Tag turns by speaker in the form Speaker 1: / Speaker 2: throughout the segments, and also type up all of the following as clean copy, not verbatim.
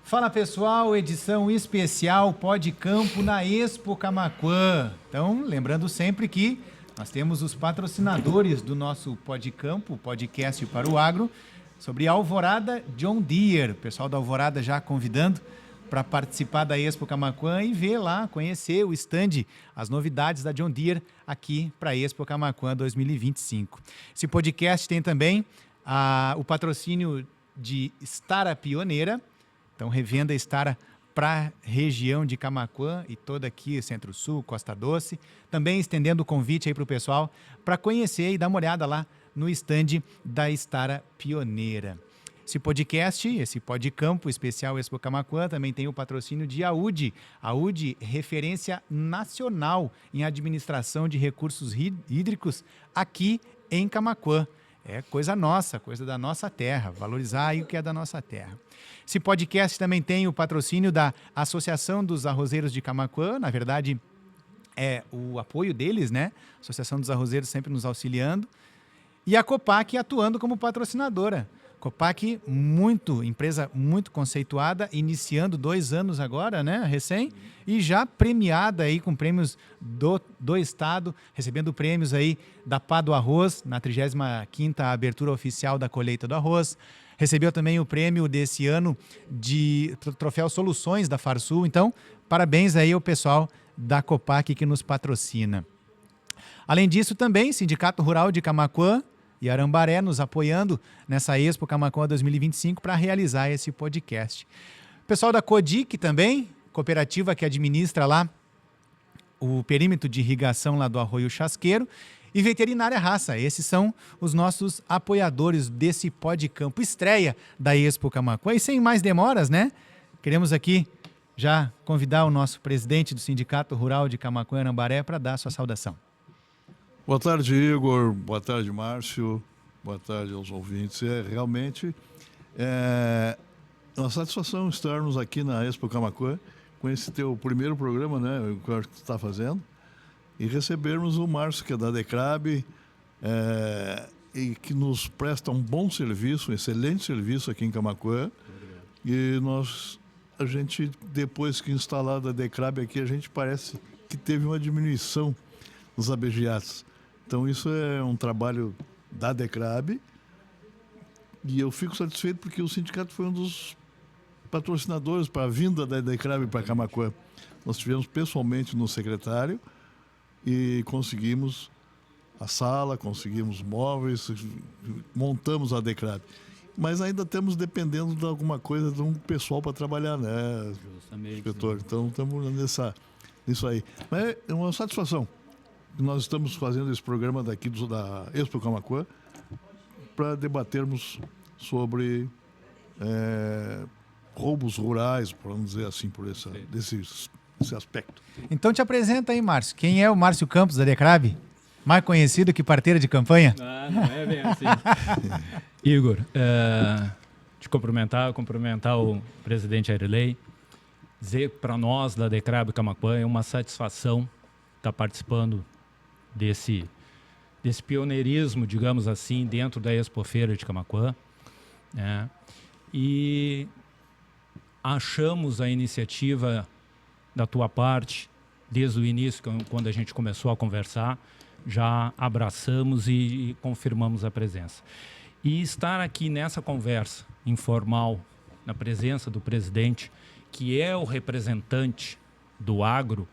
Speaker 1: Fala pessoal, edição especial Pod Campo na Expo Camaquã. Então, lembrando sempre que nós temos os patrocinadores do nosso Pod Campo, podcast para o agro, sobre a Alvorada John Deere. O pessoal da Alvorada já convidando para participar da Expo Camaquã e ver lá, conhecer o stand, as novidades da John Deere aqui para a Expo Camaquã 2025. Esse podcast tem também o patrocínio de Stara Pioneira. Então, revenda Stara para a região de Camaquã e toda aqui, Centro-Sul, Costa Doce. Também estendendo o convite aí para o pessoal para conhecer e dar uma olhada lá no stand da Stara Pioneira. Esse podcast, esse Podcampo especial Expo Camaquã, também tem o patrocínio de Audi. Audi, referência nacional em administração de recursos hídricos aqui em Camaquã. É coisa nossa, coisa da nossa terra, valorizar aí o que é da nossa terra. Esse podcast também tem o patrocínio da Associação dos Arrozeiros de Camaquã, na verdade é o apoio deles, né? A Associação dos Arrozeiros sempre nos auxiliando. E a Copac atuando como patrocinadora. Copac, empresa muito conceituada, iniciando 2 anos agora, né, recém, e já premiada aí com prêmios do Estado, recebendo prêmios aí da Pá do Arroz, na 35ª abertura oficial da colheita do arroz. Recebeu também o prêmio desse ano de Troféu Soluções da Farsul. Então, parabéns aí ao pessoal da Copac que nos patrocina. Além disso, também, Sindicato Rural de Camaquã e Arambaré nos apoiando nessa Expo Camaquã 2025 para realizar esse podcast. O pessoal da Codic também, cooperativa que administra lá o perímetro de irrigação lá do Arroio Chasqueiro, e Veterinária Raça. Esses são os nossos apoiadores desse Podcampo, estreia da Expo Camaquã. E sem mais demoras, né? Queremos aqui já convidar o nosso presidente do Sindicato Rural de Camaquã e Arambaré para dar a sua saudação.
Speaker 2: Boa tarde, Igor. Boa tarde, Márcio. Boa tarde aos ouvintes. Realmente uma satisfação estarmos aqui na Expo Camaquã com esse teu primeiro programa, né, que tu está fazendo, e recebermos o Márcio, que é da Decrab, e que nos presta um bom serviço, um excelente serviço aqui em Camaquã. E a gente, depois que instalada a Decrab aqui, a gente parece que teve uma diminuição nos abegiatos. Então, isso é um trabalho da Decrab, e eu fico satisfeito porque o sindicato foi um dos patrocinadores para a vinda da Decrab para Camaquã. Nós estivemos pessoalmente no secretário e conseguimos a sala, conseguimos móveis, montamos a Decrab. Mas ainda estamos dependendo de alguma coisa, de um pessoal para trabalhar, né,
Speaker 3: justamente,
Speaker 2: inspetor? Então, estamos nisso aí. Mas é uma satisfação. Nós estamos fazendo esse programa daqui da Expo Camaquã para debatermos sobre roubos rurais, vamos dizer assim, por esse aspecto.
Speaker 1: Então te apresenta aí, Márcio. Quem é o Márcio Campos da Decrab? Mais conhecido que parteira de campanha?
Speaker 3: Não é bem assim. Igor, te cumprimentar o presidente Arilei, dizer para nós da Decrab Camaquã é uma satisfação estar participando desse pioneirismo, digamos assim, dentro da Expofeira de Camaquã, né? E achamos a iniciativa da tua parte, desde o início, quando a gente começou a conversar, já abraçamos e confirmamos a presença. E estar aqui nessa conversa informal, na presença do presidente, que é o representante do agro,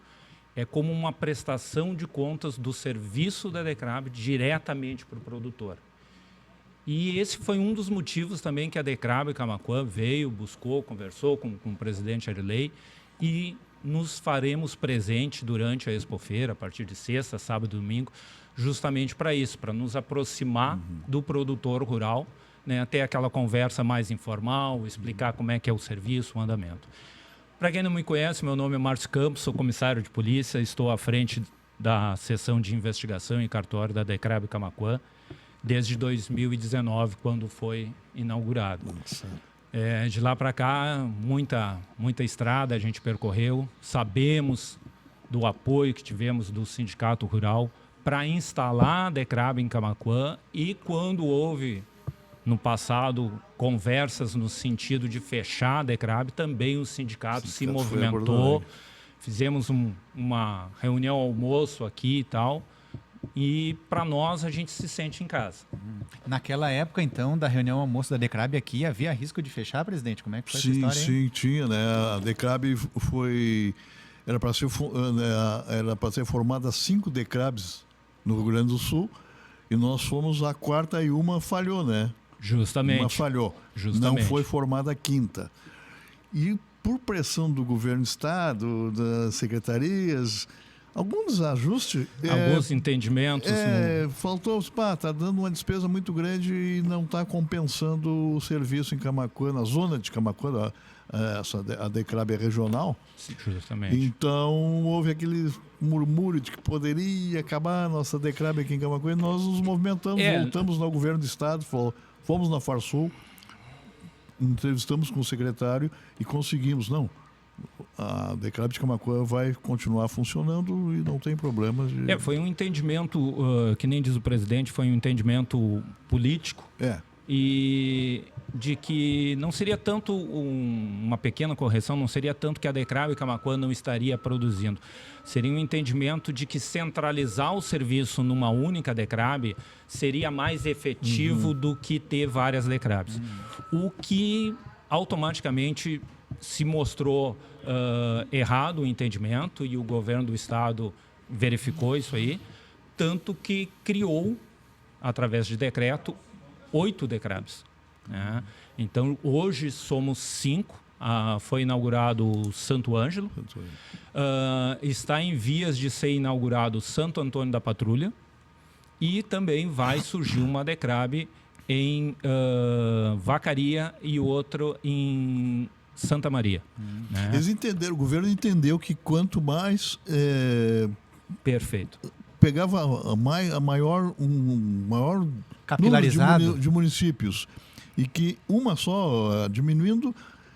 Speaker 3: é como uma prestação de contas do serviço da Decrab diretamente para o produtor. E esse foi um dos motivos também que a Decrab Camaquã veio, buscou, conversou com o presidente Arilei, e nos faremos presente durante a Expofeira, a partir de sexta, sábado e domingo, justamente para isso, para nos aproximar do produtor rural, né, ter aquela conversa mais informal, explicar como é que é o serviço, o andamento. Para quem não me conhece, meu nome é Márcio Campos, sou comissário de polícia, estou à frente da seção de investigação e cartório da Decrab Camaquã desde 2019, quando foi inaugurado. De lá para cá, muita estrada a gente percorreu, sabemos do apoio que tivemos do Sindicato Rural para instalar a Decrab em Camaquã, e quando houve no passado conversas no sentido de fechar a DECRAB, também o sindicato se movimentou, fizemos uma reunião almoço aqui e tal, e para nós a gente se sente em casa.
Speaker 1: Naquela época, então, da reunião almoço da DECRAB aqui, havia risco de fechar, presidente? Como é que foi essa história aí?
Speaker 2: Sim, tinha, né? A DECRAB era para ser formada 5 DECRABs no Rio Grande do Sul, e nós fomos a 4ª e uma falhou, né?
Speaker 3: Justamente.
Speaker 2: Uma falhou.
Speaker 3: Justamente.
Speaker 2: Não foi formada a 5ª. E por pressão do governo do estado, das secretarias, alguns ajustes...
Speaker 3: Alguns entendimentos.
Speaker 2: Faltou, está dando uma despesa muito grande e não está compensando o serviço em Camaquã, na zona de Camaquã, a DECRAB é regional.
Speaker 3: Justamente.
Speaker 2: Então, houve aquele murmúrio de que poderia acabar a nossa DECRAB aqui em Camaquã, e nós nos movimentamos, voltamos no governo do estado, fomos na Farsul, entrevistamos com o secretário e conseguimos, a DECRAB de Camaquã vai continuar funcionando e não tem problemas.
Speaker 3: Foi um entendimento, que nem diz o presidente, foi um entendimento político. E de que não seria tanto uma pequena correção, não seria tanto que a DECRAB e Camaquã não estaria produzindo. Seria um entendimento de que centralizar o serviço numa única DECRAB seria mais efetivo do que ter várias DECRABs. O que automaticamente se mostrou errado o entendimento, e o governo do estado verificou isso aí, tanto que criou, através de decreto, 8 DECRABs. Né? Então, hoje somos 5. Foi inaugurado o Santo Ângelo. Está em vias de ser inaugurado o Santo Antônio da Patrulha. E também vai surgir uma DECRAB em Vacaria e outro em Santa Maria. Né?
Speaker 2: Eles entenderam, o governo entendeu que quanto mais...
Speaker 3: Perfeito.
Speaker 2: Pegava um maior
Speaker 1: capilarizado
Speaker 2: número de municípios, e que uma só diminuindo,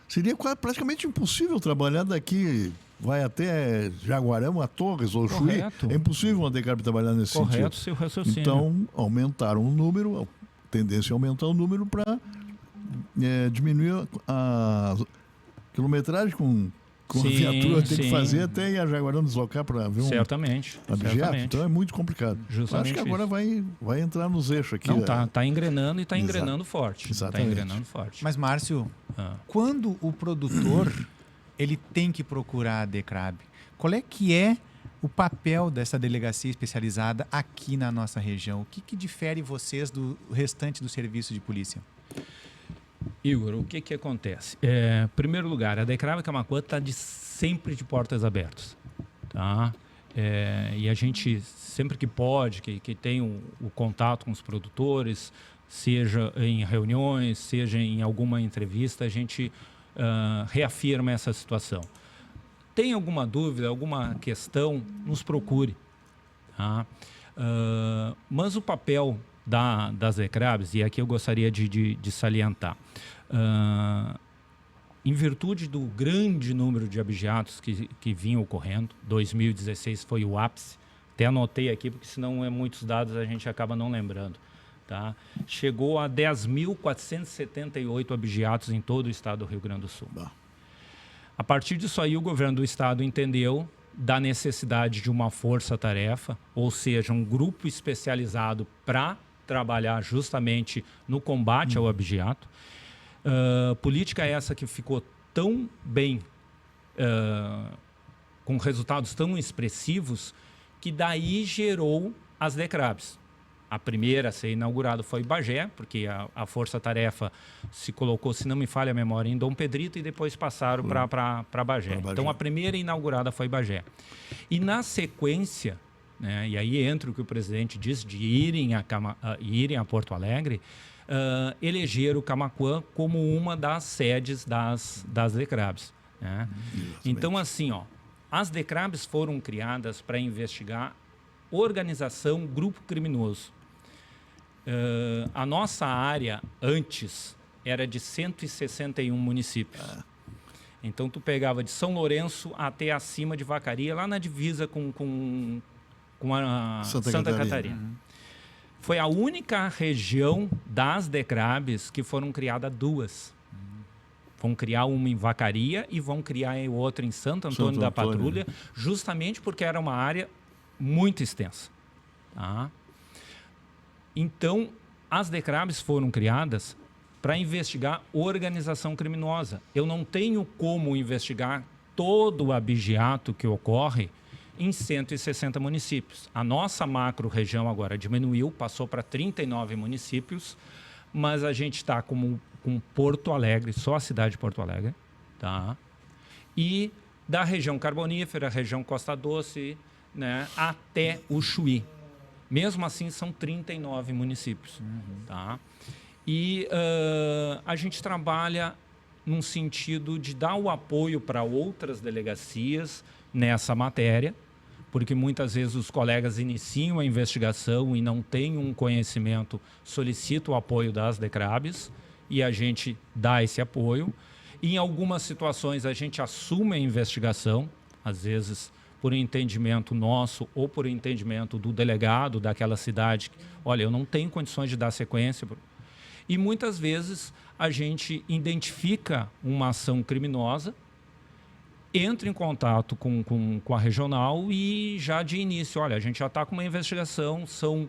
Speaker 2: seria praticamente impossível trabalhar daqui, vai até Jaguarão, a Torres ou Chuí. É impossível uma DECRAB trabalhar nesse sentido.
Speaker 3: Correto, seu raciocínio.
Speaker 2: Então, aumentaram o número, a tendência é aumentar o número para diminuir a quilometragem com a viatura tem que fazer até ir a Jaguarão deslocar para ver
Speaker 3: certamente.
Speaker 2: Então é muito complicado.
Speaker 3: Justamente.
Speaker 2: Acho que agora vai entrar nos eixos aqui.
Speaker 3: Não, tá engrenando, e está engrenando forte.
Speaker 2: Exatamente.
Speaker 3: Está engrenando forte.
Speaker 1: Mas, Márcio, quando o produtor ele tem que procurar a DECRAB, qual é que é o papel dessa delegacia especializada aqui na nossa região? O que difere vocês do restante do serviço de polícia?
Speaker 3: Igor, o que acontece? Em primeiro lugar, a DECRAB Camaquã está sempre de portas abertas. Tá? E a gente, sempre que pode, que tem o contato com os produtores, seja em reuniões, seja em alguma entrevista, a gente reafirma essa situação. Tem alguma dúvida, alguma questão, nos procure. Tá? Mas o papel das DECRABs, e aqui eu gostaria de salientar, em virtude do grande número de abigeatos que vinham ocorrendo, 2016 foi o ápice, até anotei aqui, porque senão muitos dados a gente acaba não lembrando. Tá? Chegou a 10.478 abigeatos em todo o estado do Rio Grande do Sul. A partir disso aí, o governo do estado entendeu da necessidade de uma força-tarefa, ou seja, um grupo especializado para trabalhar justamente no combate ao abigeato. Política essa que ficou tão bem, com resultados tão expressivos, que daí gerou as DECRABs. A primeira a ser inaugurada foi Bagé, porque a força-tarefa se colocou, se não me falha a memória, em Dom Pedrito, e depois passaram para Bagé. Então, a primeira inaugurada foi Bagé. E na sequência, né, e aí entra o que o presidente disse, de irem a Porto Alegre, elegeram o Camaquã como uma das sedes das DECRABs. Né? Então, assim, as DECRABs foram criadas para investigar organização, grupo criminoso. A nossa área, antes, era de 161 municípios. Então, tu pegava de São Lourenço até acima de Vacaria, lá na divisa com a Santa Catarina. Foi a única região das DECRABs que foram criadas 2. Vão criar uma em Vacaria e vão criar outra em Santo Antônio da Patrulha, justamente porque era uma área muito extensa. Tá? Então, as DECRABs foram criadas para investigar organização criminosa. Eu não tenho como investigar todo o abigeato que ocorre em 160 municípios. A nossa macro-região agora diminuiu, passou para 39 municípios, mas a gente está com Porto Alegre, só a cidade de Porto Alegre, tá? E da região carbonífera, região Costa Doce, né, até o Chuí. Mesmo assim, são 39 municípios. Tá? E a gente trabalha num sentido de dar o apoio para outras delegacias nessa matéria, porque muitas vezes os colegas iniciam a investigação e não têm um conhecimento, solicitam o apoio das DECRABs e a gente dá esse apoio. Em algumas situações, a gente assume a investigação, às vezes por entendimento nosso ou por entendimento do delegado daquela cidade. Olha, eu não tenho condições de dar sequência. E muitas vezes a gente identifica uma ação criminosa, entra em contato com a regional e já de início, olha, a gente já está com uma investigação, são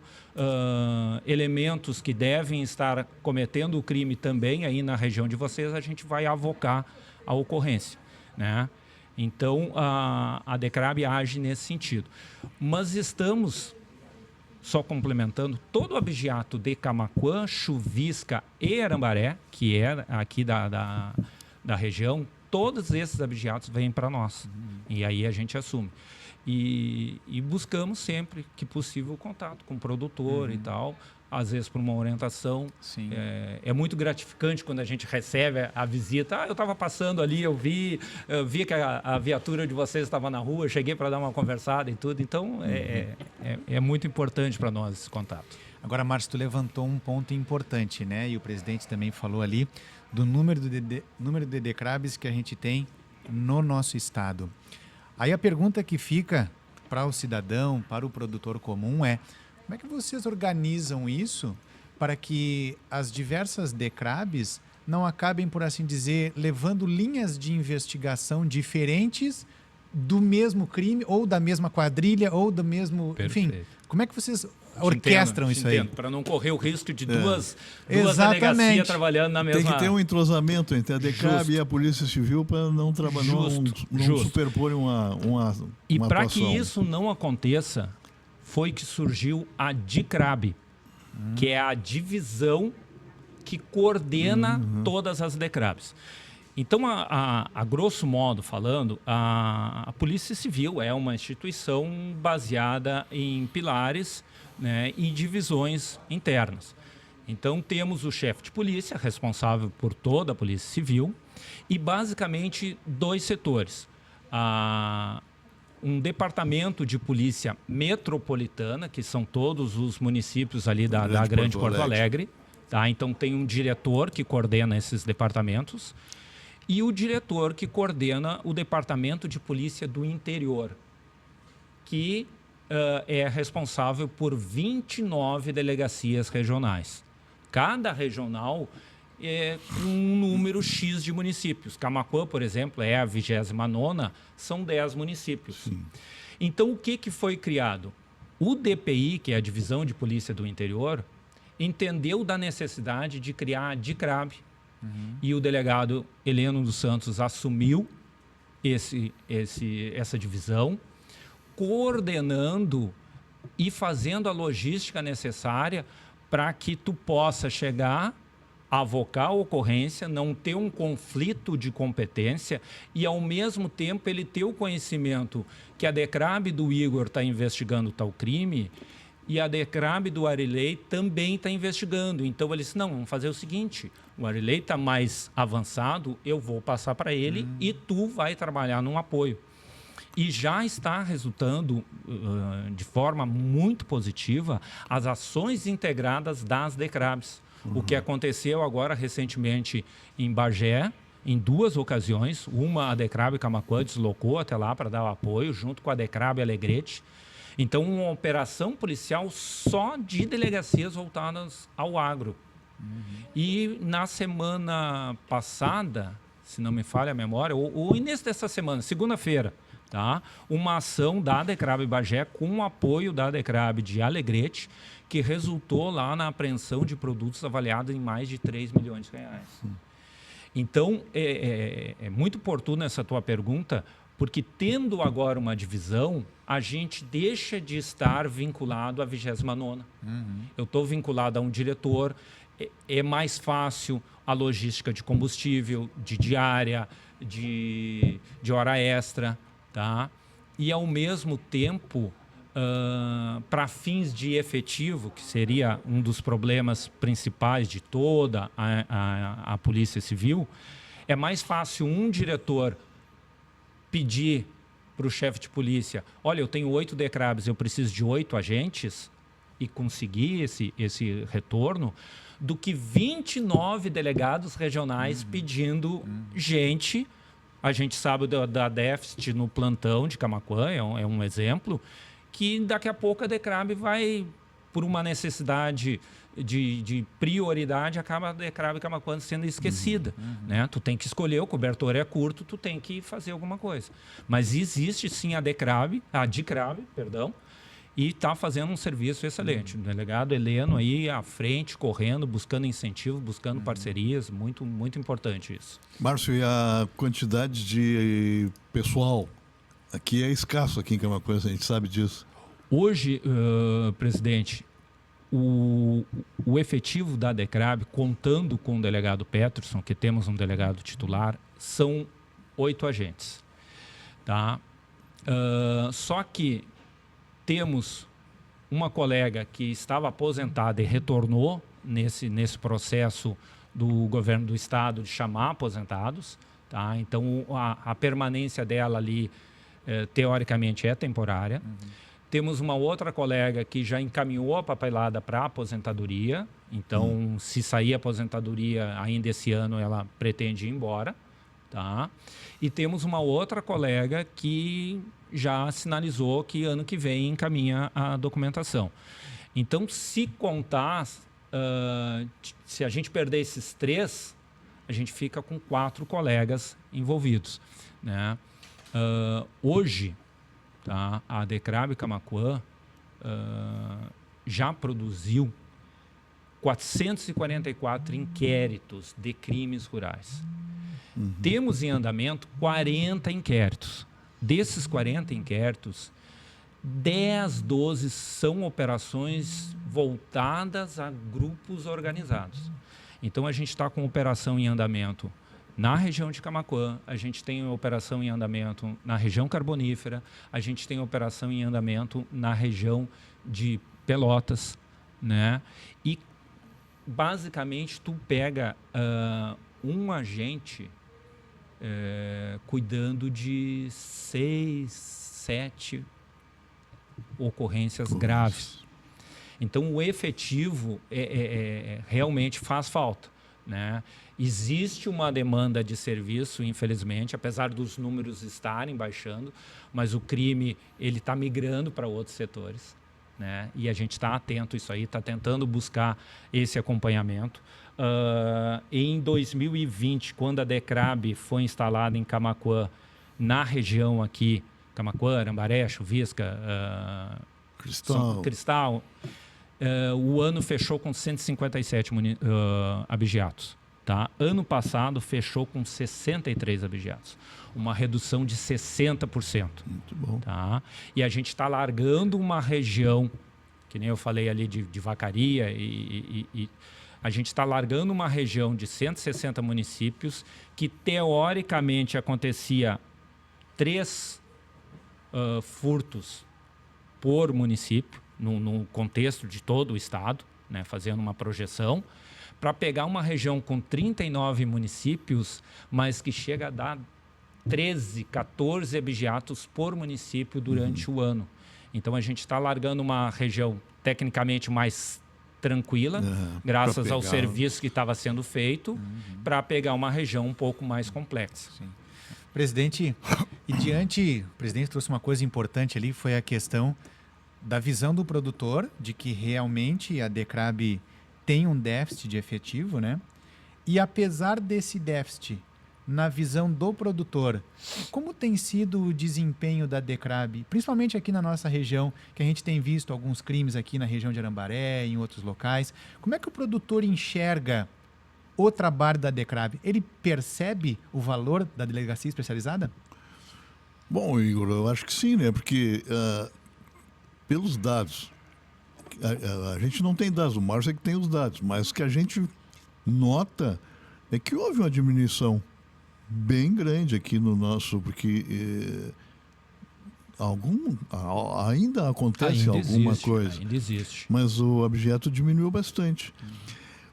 Speaker 3: elementos que devem estar cometendo o crime também aí na região de vocês, a gente vai avocar a ocorrência, né? Então, a DECRAB age nesse sentido. Mas estamos, só complementando, todo o abigeato de Camaquã, Chuvisca e Arambaré, que é aqui da região, todos esses abigeatos vêm para nós. E aí a gente assume. E buscamos sempre que possível o contato com o produtor e tal, às vezes por uma orientação. É muito gratificante quando a gente recebe a visita. Eu estava passando ali, eu vi que a viatura de vocês estava na rua, cheguei para dar uma conversada e tudo. Então, é muito importante para nós esse contato.
Speaker 1: Agora, Márcio, tu levantou um ponto importante, né? E o presidente também falou ali do número de DECRABs que a gente tem no nosso estado. Aí a pergunta que fica para o cidadão, para o produtor comum é: como é que vocês organizam isso para que as diversas DECRABs não acabem, por assim dizer, levando linhas de investigação diferentes do mesmo crime, ou da mesma quadrilha, ou do mesmo...
Speaker 3: Perfeito.
Speaker 1: Enfim, como é que vocês orquestram isso aí?
Speaker 3: Para não correr o risco de duas delegacias trabalhando na mesma...
Speaker 2: Tem que ter um entrosamento entre a DECRAB e a Polícia Civil para não superporem uma
Speaker 3: E para que
Speaker 2: atuação.
Speaker 3: isso não aconteça, foi que surgiu a DICRAB, que é a divisão que coordena todas as DECRABs. Então, a grosso modo falando, a Polícia Civil é uma instituição baseada em pilares, né, e divisões internas. Então, temos o chefe de polícia, responsável por toda a Polícia Civil, e basicamente 2 setores. Um departamento de polícia metropolitana, que são todos os municípios ali da Grande Porto Alegre. Tá? Então, tem um diretor que coordena esses departamentos e o diretor que coordena o Departamento de Polícia do Interior, que é responsável por 29 delegacias regionais. Cada regional é um número X de municípios. Camaquã, por exemplo, é a 29ª, são 10 municípios. Sim. Então, o que foi criado? O DPI, que é a Divisão de Polícia do Interior, entendeu da necessidade de criar a DICRAB, e o delegado Heleno dos Santos assumiu essa divisão, coordenando e fazendo a logística necessária para que tu possa chegar, avocar a ocorrência, não ter um conflito de competência e, ao mesmo tempo, ele ter o conhecimento que a DECRAB do Igor está investigando tal crime e a DECRAB do Arilei também está investigando. Então, ele disse, não, vamos fazer o seguinte, o Arilei está mais avançado, eu vou passar para ele e tu vai trabalhar num apoio. E já está resultando de forma muito positiva as ações integradas das DECRABs. O que aconteceu agora recentemente em Bagé, em 2 ocasiões. Uma, a DECRAB Camaquã deslocou até lá para dar o apoio, junto com a DECRAB Alegrete. Então, uma operação policial só de delegacias voltadas ao agro. E na semana passada, se não me falha a memória, o início dessa semana, segunda-feira, tá? Uma ação da Decrab Bagé com o apoio da Decrab de Alegrete, que resultou lá na apreensão de produtos avaliados em mais de 3 milhões de reais. Então, é muito oportuna essa tua pergunta, porque tendo agora uma divisão, a gente deixa de estar vinculado à 29ª. Eu estou vinculado a um diretor, é mais fácil a logística de combustível, de diária, de hora extra, tá? E, ao mesmo tempo, para fins de efetivo, que seria um dos problemas principais de toda a Polícia Civil, é mais fácil um diretor pedir para o chefe de polícia: olha, eu tenho 8 DECRABs, eu preciso de 8 agentes, e conseguir esse retorno, do que 29 delegados regionais pedindo gente. A gente sabe da déficit no plantão de Camaquã, é um exemplo, que daqui a pouco a DECRAB vai, por uma necessidade de prioridade, acaba a DECRAB Camaquã sendo esquecida. Né? Tu tem que escolher, o cobertor é curto, tu tem que fazer alguma coisa. Mas existe sim a DICRAB, e está fazendo um serviço excelente. O delegado Heleno aí à frente, correndo, buscando incentivo, buscando parcerias, muito, muito importante isso.
Speaker 2: Márcio, e a quantidade de pessoal aqui é escasso aqui em Camaquã, a gente sabe disso.
Speaker 3: Hoje, presidente, o efetivo da DECRAB, contando com o delegado Peterson, que temos um delegado titular, são 8 agentes. Tá? Só que temos uma colega que estava aposentada e retornou nesse processo do governo do estado de chamar aposentados. Tá? Então, a permanência dela ali, teoricamente, é temporária. Temos uma outra colega que já encaminhou a papelada para a aposentadoria. Então, se sair a aposentadoria ainda esse ano, ela pretende ir embora. Tá? E temos uma outra colega que já sinalizou que ano que vem encaminha a documentação. Então, se contar, se a gente perder esses 3, a gente fica com 4 colegas envolvidos. Né? Hoje, tá, a DECRAB Camaquã já produziu 444 inquéritos de crimes rurais. Temos em andamento 40 inquéritos. Desses 40 inquéritos, 12 são operações voltadas a grupos organizados. Então, a gente está com operação em andamento na região de Camaquã, a gente tem operação em andamento na região carbonífera, a gente tem operação em andamento na região de Pelotas, né? E, basicamente, tu pega um agente cuidando de 6, 7 ocorrências graves. Então, o efetivo realmente faz falta. Né? Existe uma demanda de serviço, infelizmente, apesar dos números estarem baixando, mas o crime está migrando para outros setores. Né? E a gente está atento a isso aí, está tentando buscar esse acompanhamento. Em 2020, quando a DECRAB foi instalada em Camaquã, na região aqui, Camaquã, Arambaré, Chuvisca, Cristal, o ano fechou com 157 abigeatos. Tá? Ano passado fechou com 63 abigeatos, uma redução de 60%.
Speaker 2: Muito bom.
Speaker 3: Tá? E a gente está largando uma região, que nem eu falei ali de Vacaria, e a gente está largando uma região de 160 municípios que, teoricamente, acontecia 3 furtos por município, no contexto de todo o estado, né, fazendo uma projeção, para pegar uma região com 39 municípios, mas que chega a dar 13, 14 abigeatos por município durante o ano. Então, a gente está largando uma região tecnicamente mais tranquila, graças ao serviço que estava sendo feito, para pegar uma região um pouco mais complexa.
Speaker 1: Sim. Presidente, o presidente trouxe uma coisa importante ali, foi a questão da visão do produtor, de que realmente a DECRAB tem um déficit de efetivo, né? E apesar desse déficit, na visão do produtor, como tem sido o desempenho da DECRAB, principalmente aqui na nossa região, que a gente tem visto alguns crimes aqui na região de Arambaré, em outros locais. Como é que o produtor enxerga o trabalho da DECRAB? Ele percebe o valor da delegacia especializada?
Speaker 2: Bom, Igor, eu acho que sim, né? Porque pelos dados, a gente não tem dados, o Márcio é que tem os dados, mas o que a gente nota é que houve uma diminuição bem grande aqui no nosso, porque ainda acontece alguma coisa.
Speaker 3: Ainda existe.
Speaker 2: Mas o objeto diminuiu bastante.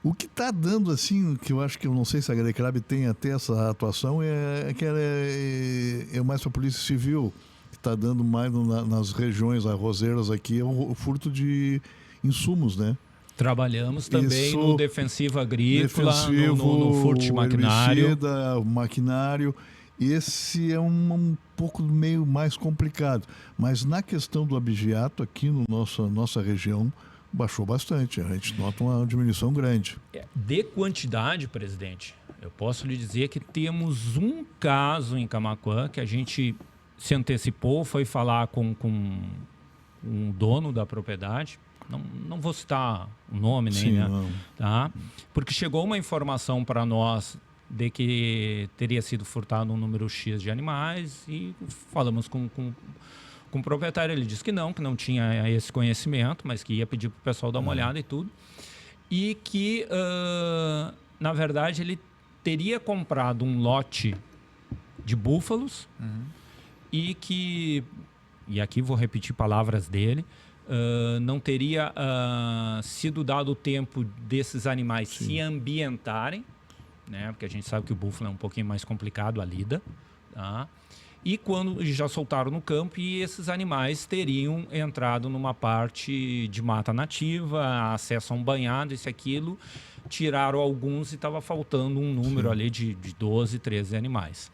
Speaker 2: O que está dando, assim, que eu acho que eu não sei se a DECRAB tem até essa atuação, é que ela é mais para a Polícia Civil, que está dando mais nas regiões arrozeiras aqui, é o furto de insumos, né?
Speaker 3: Trabalhamos também no defensivo agrícola, no furto de maquinário.
Speaker 2: Herbicida, maquinário. Esse é um pouco meio mais complicado. Mas na questão do abigeato, aqui na nossa região, baixou bastante. A gente nota uma diminuição grande.
Speaker 3: De quantidade, presidente, eu posso lhe dizer que temos um caso em Camaquã que a gente se antecipou, foi falar com um dono da propriedade. Não vou citar o nome, nem,
Speaker 2: Sim,
Speaker 3: né? Tá? Porque chegou uma informação para nós de que teria sido furtado um número X de animais e falamos com o proprietário. Ele disse que não tinha esse conhecimento, mas que ia pedir para o pessoal dar uma olhada e tudo. E que, na verdade, ele teria comprado um lote de búfalos e que, e aqui vou repetir palavras dele, não teria sido dado o tempo desses animais se ambientarem, né? Porque a gente sabe que o búfalo é um pouquinho mais complicado a lida, tá? E quando já soltaram no campo, e esses animais teriam entrado numa parte de mata nativa, acesso a um banhado, isso e aquilo, tiraram alguns e estava faltando um número ali de 12, 13 animais.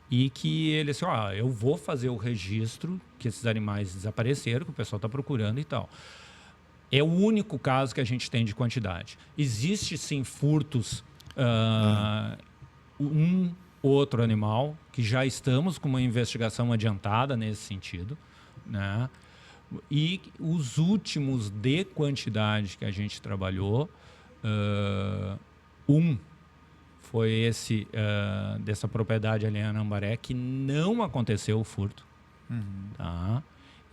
Speaker 3: E que ele disse, eu vou fazer o registro que esses animais desapareceram, que o pessoal está procurando e tal. É o único caso que a gente tem de quantidade. Existe, sim, furtos, um outro animal, que já estamos com uma investigação adiantada nesse sentido, né? E os últimos de quantidade que a gente trabalhou, foi esse dessa propriedade ali em Arambaré, que não aconteceu o furto. Tá?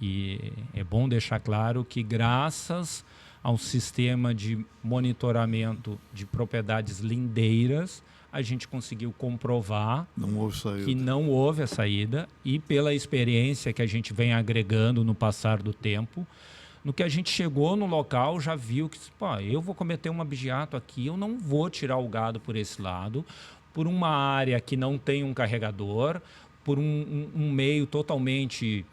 Speaker 3: E é bom deixar claro que, graças ao sistema de monitoramento de propriedades lindeiras, a gente conseguiu comprovar que não houve a saída, e pela experiência que a gente vem agregando no passar do tempo, no que a gente chegou no local, já viu que, eu vou cometer um abigeato aqui, eu não vou tirar o gado por esse lado, por uma área que não tem um carregador, por um meio totalmente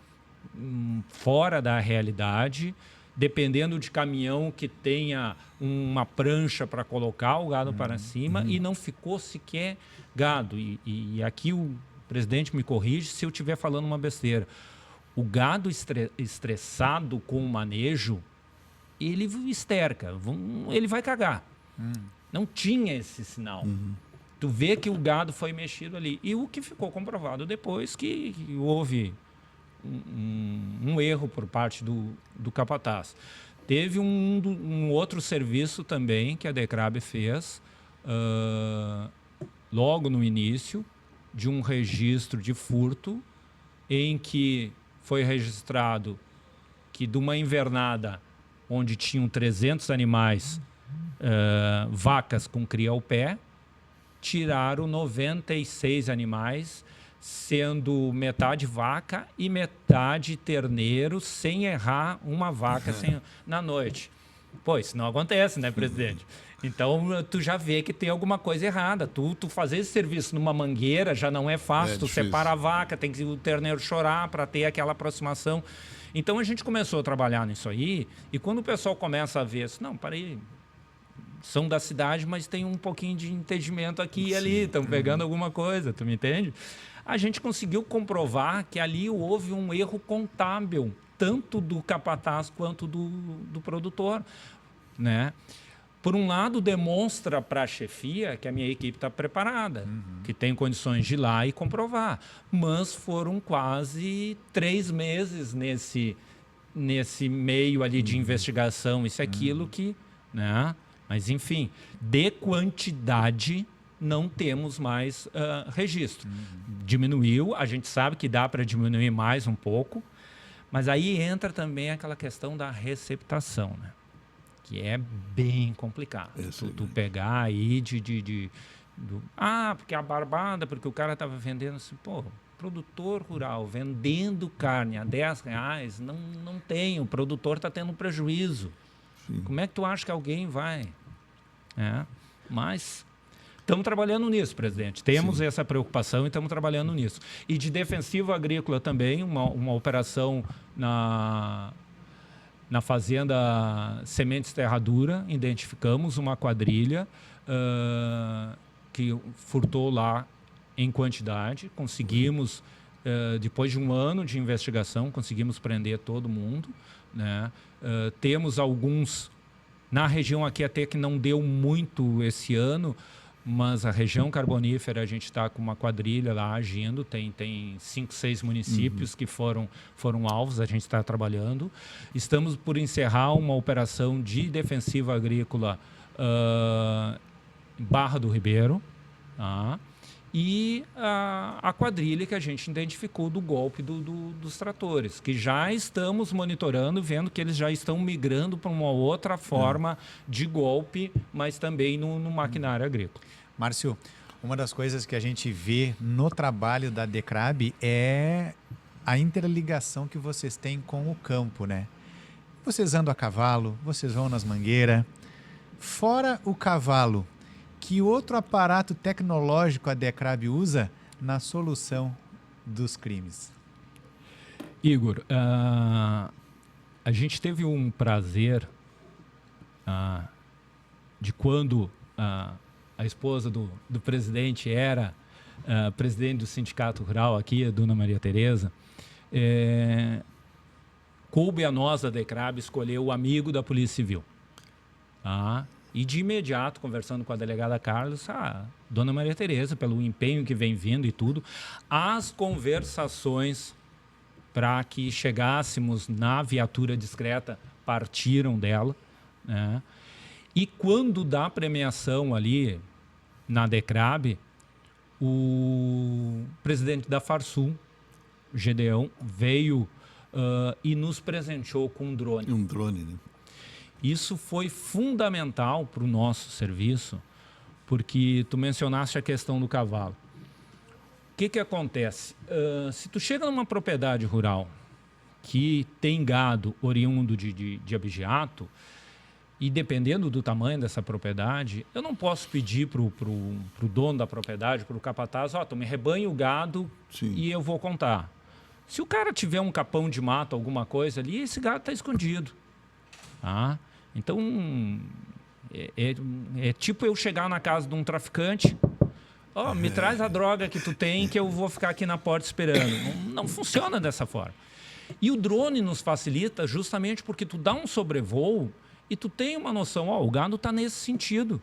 Speaker 3: fora da realidade, dependendo de caminhão que tenha uma prancha para colocar o gado para cima, e não ficou sequer gado. E aqui o presidente me corrige se eu estiver falando uma besteira. O gado estressado com o manejo, ele esterca, ele vai cagar. Não tinha esse sinal. Tu vê que o gado foi mexido ali. E o que ficou comprovado depois, que houve um erro por parte do capataz. Teve um outro serviço também que a DECRAB fez, logo no início, de um registro de furto, em que foi registrado que, de uma invernada onde tinham 300 animais, vacas com cria ao pé, tiraram 96 animais, sendo metade vaca e metade terneiro, sem errar uma vaca na noite. Pô, isso não acontece, né, presidente? Então, tu já vê que tem alguma coisa errada. Tu fazer esse serviço numa mangueira já não é fácil. Tu separa a vaca, tem que o terneiro chorar para ter aquela aproximação. Então, a gente começou a trabalhar nisso aí, e quando o pessoal começa a ver isso, não, peraí, são da cidade, mas tem um pouquinho de entendimento aqui e ali, estão pegando alguma coisa, tu me entende? A gente conseguiu comprovar que ali houve um erro contábil tanto do capataz quanto do produtor, né? Por um lado, demonstra para a chefia que a minha equipe está preparada, que tem condições de ir lá e comprovar. Mas foram quase 3 meses nesse meio ali de investigação, isso e aquilo que... Né? Mas, enfim, de quantidade não temos mais registro. Diminuiu, a gente sabe que dá para diminuir mais um pouco, mas aí entra também aquela questão da receptação, né? Que é bem complicado. Tu pegar aí porque a barbada, porque o cara estava vendendo assim, pô, produtor rural vendendo carne a R$10, não tem, o produtor está tendo prejuízo. Sim. Como é que tu acha que alguém vai? Mas estamos trabalhando nisso, presidente. Temos essa preocupação e estamos trabalhando nisso. E de defensivo agrícola também, uma operação na fazenda Sementes Terra Dura, identificamos uma quadrilha que furtou lá em quantidade. Conseguimos, depois de um ano de investigação, conseguimos prender todo mundo, né? Temos alguns na região aqui até que não deu muito esse ano, mas a região carbonífera a gente está com uma quadrilha lá agindo, tem 5, 6 municípios que foram alvos, a gente está trabalhando. Estamos por encerrar uma operação de defensiva agrícola em Barra do Ribeiro, tá? E a quadrilha que a gente identificou do golpe dos tratores, que já estamos monitorando, vendo que eles já estão migrando para uma outra forma de golpe, mas também no maquinário agrícola.
Speaker 1: Márcio, uma das coisas que a gente vê no trabalho da DECRAB é a interligação que vocês têm com o campo, né? Vocês andam a cavalo, vocês vão nas mangueiras. Fora o cavalo, que outro aparato tecnológico a DECRAB usa na solução dos crimes?
Speaker 3: Igor, a gente teve um prazer de quando a esposa do presidente era presidente do Sindicato Rural aqui, a dona Maria Tereza, coube a nós da DECRAB escolher o amigo da Polícia Civil. E de imediato, conversando com a delegada Carlos, dona Maria Tereza, pelo empenho que vem vindo e tudo, as conversações para que chegássemos na viatura discreta partiram dela, né? E quando dá premiação ali na DECRAB, o presidente da Farsul, Gedeão, veio e nos presenteou com um drone.
Speaker 2: Um drone, né?
Speaker 3: Isso foi fundamental para o nosso serviço, porque tu mencionaste a questão do cavalo. O que acontece? Se tu chega numa propriedade rural que tem gado oriundo de abigeato, e dependendo do tamanho dessa propriedade, eu não posso pedir para o dono da propriedade, para o capataz, tu me rebanha o gado e eu vou contar. Se o cara tiver um capão de mato, alguma coisa ali, esse gado está escondido. Então, é tipo eu chegar na casa de um traficante, me traz a droga que tu tem que eu vou ficar aqui na porta esperando. Não funciona dessa forma. E o drone nos facilita justamente porque tu dá um sobrevoo e tu tem uma noção, o gado está nesse sentido,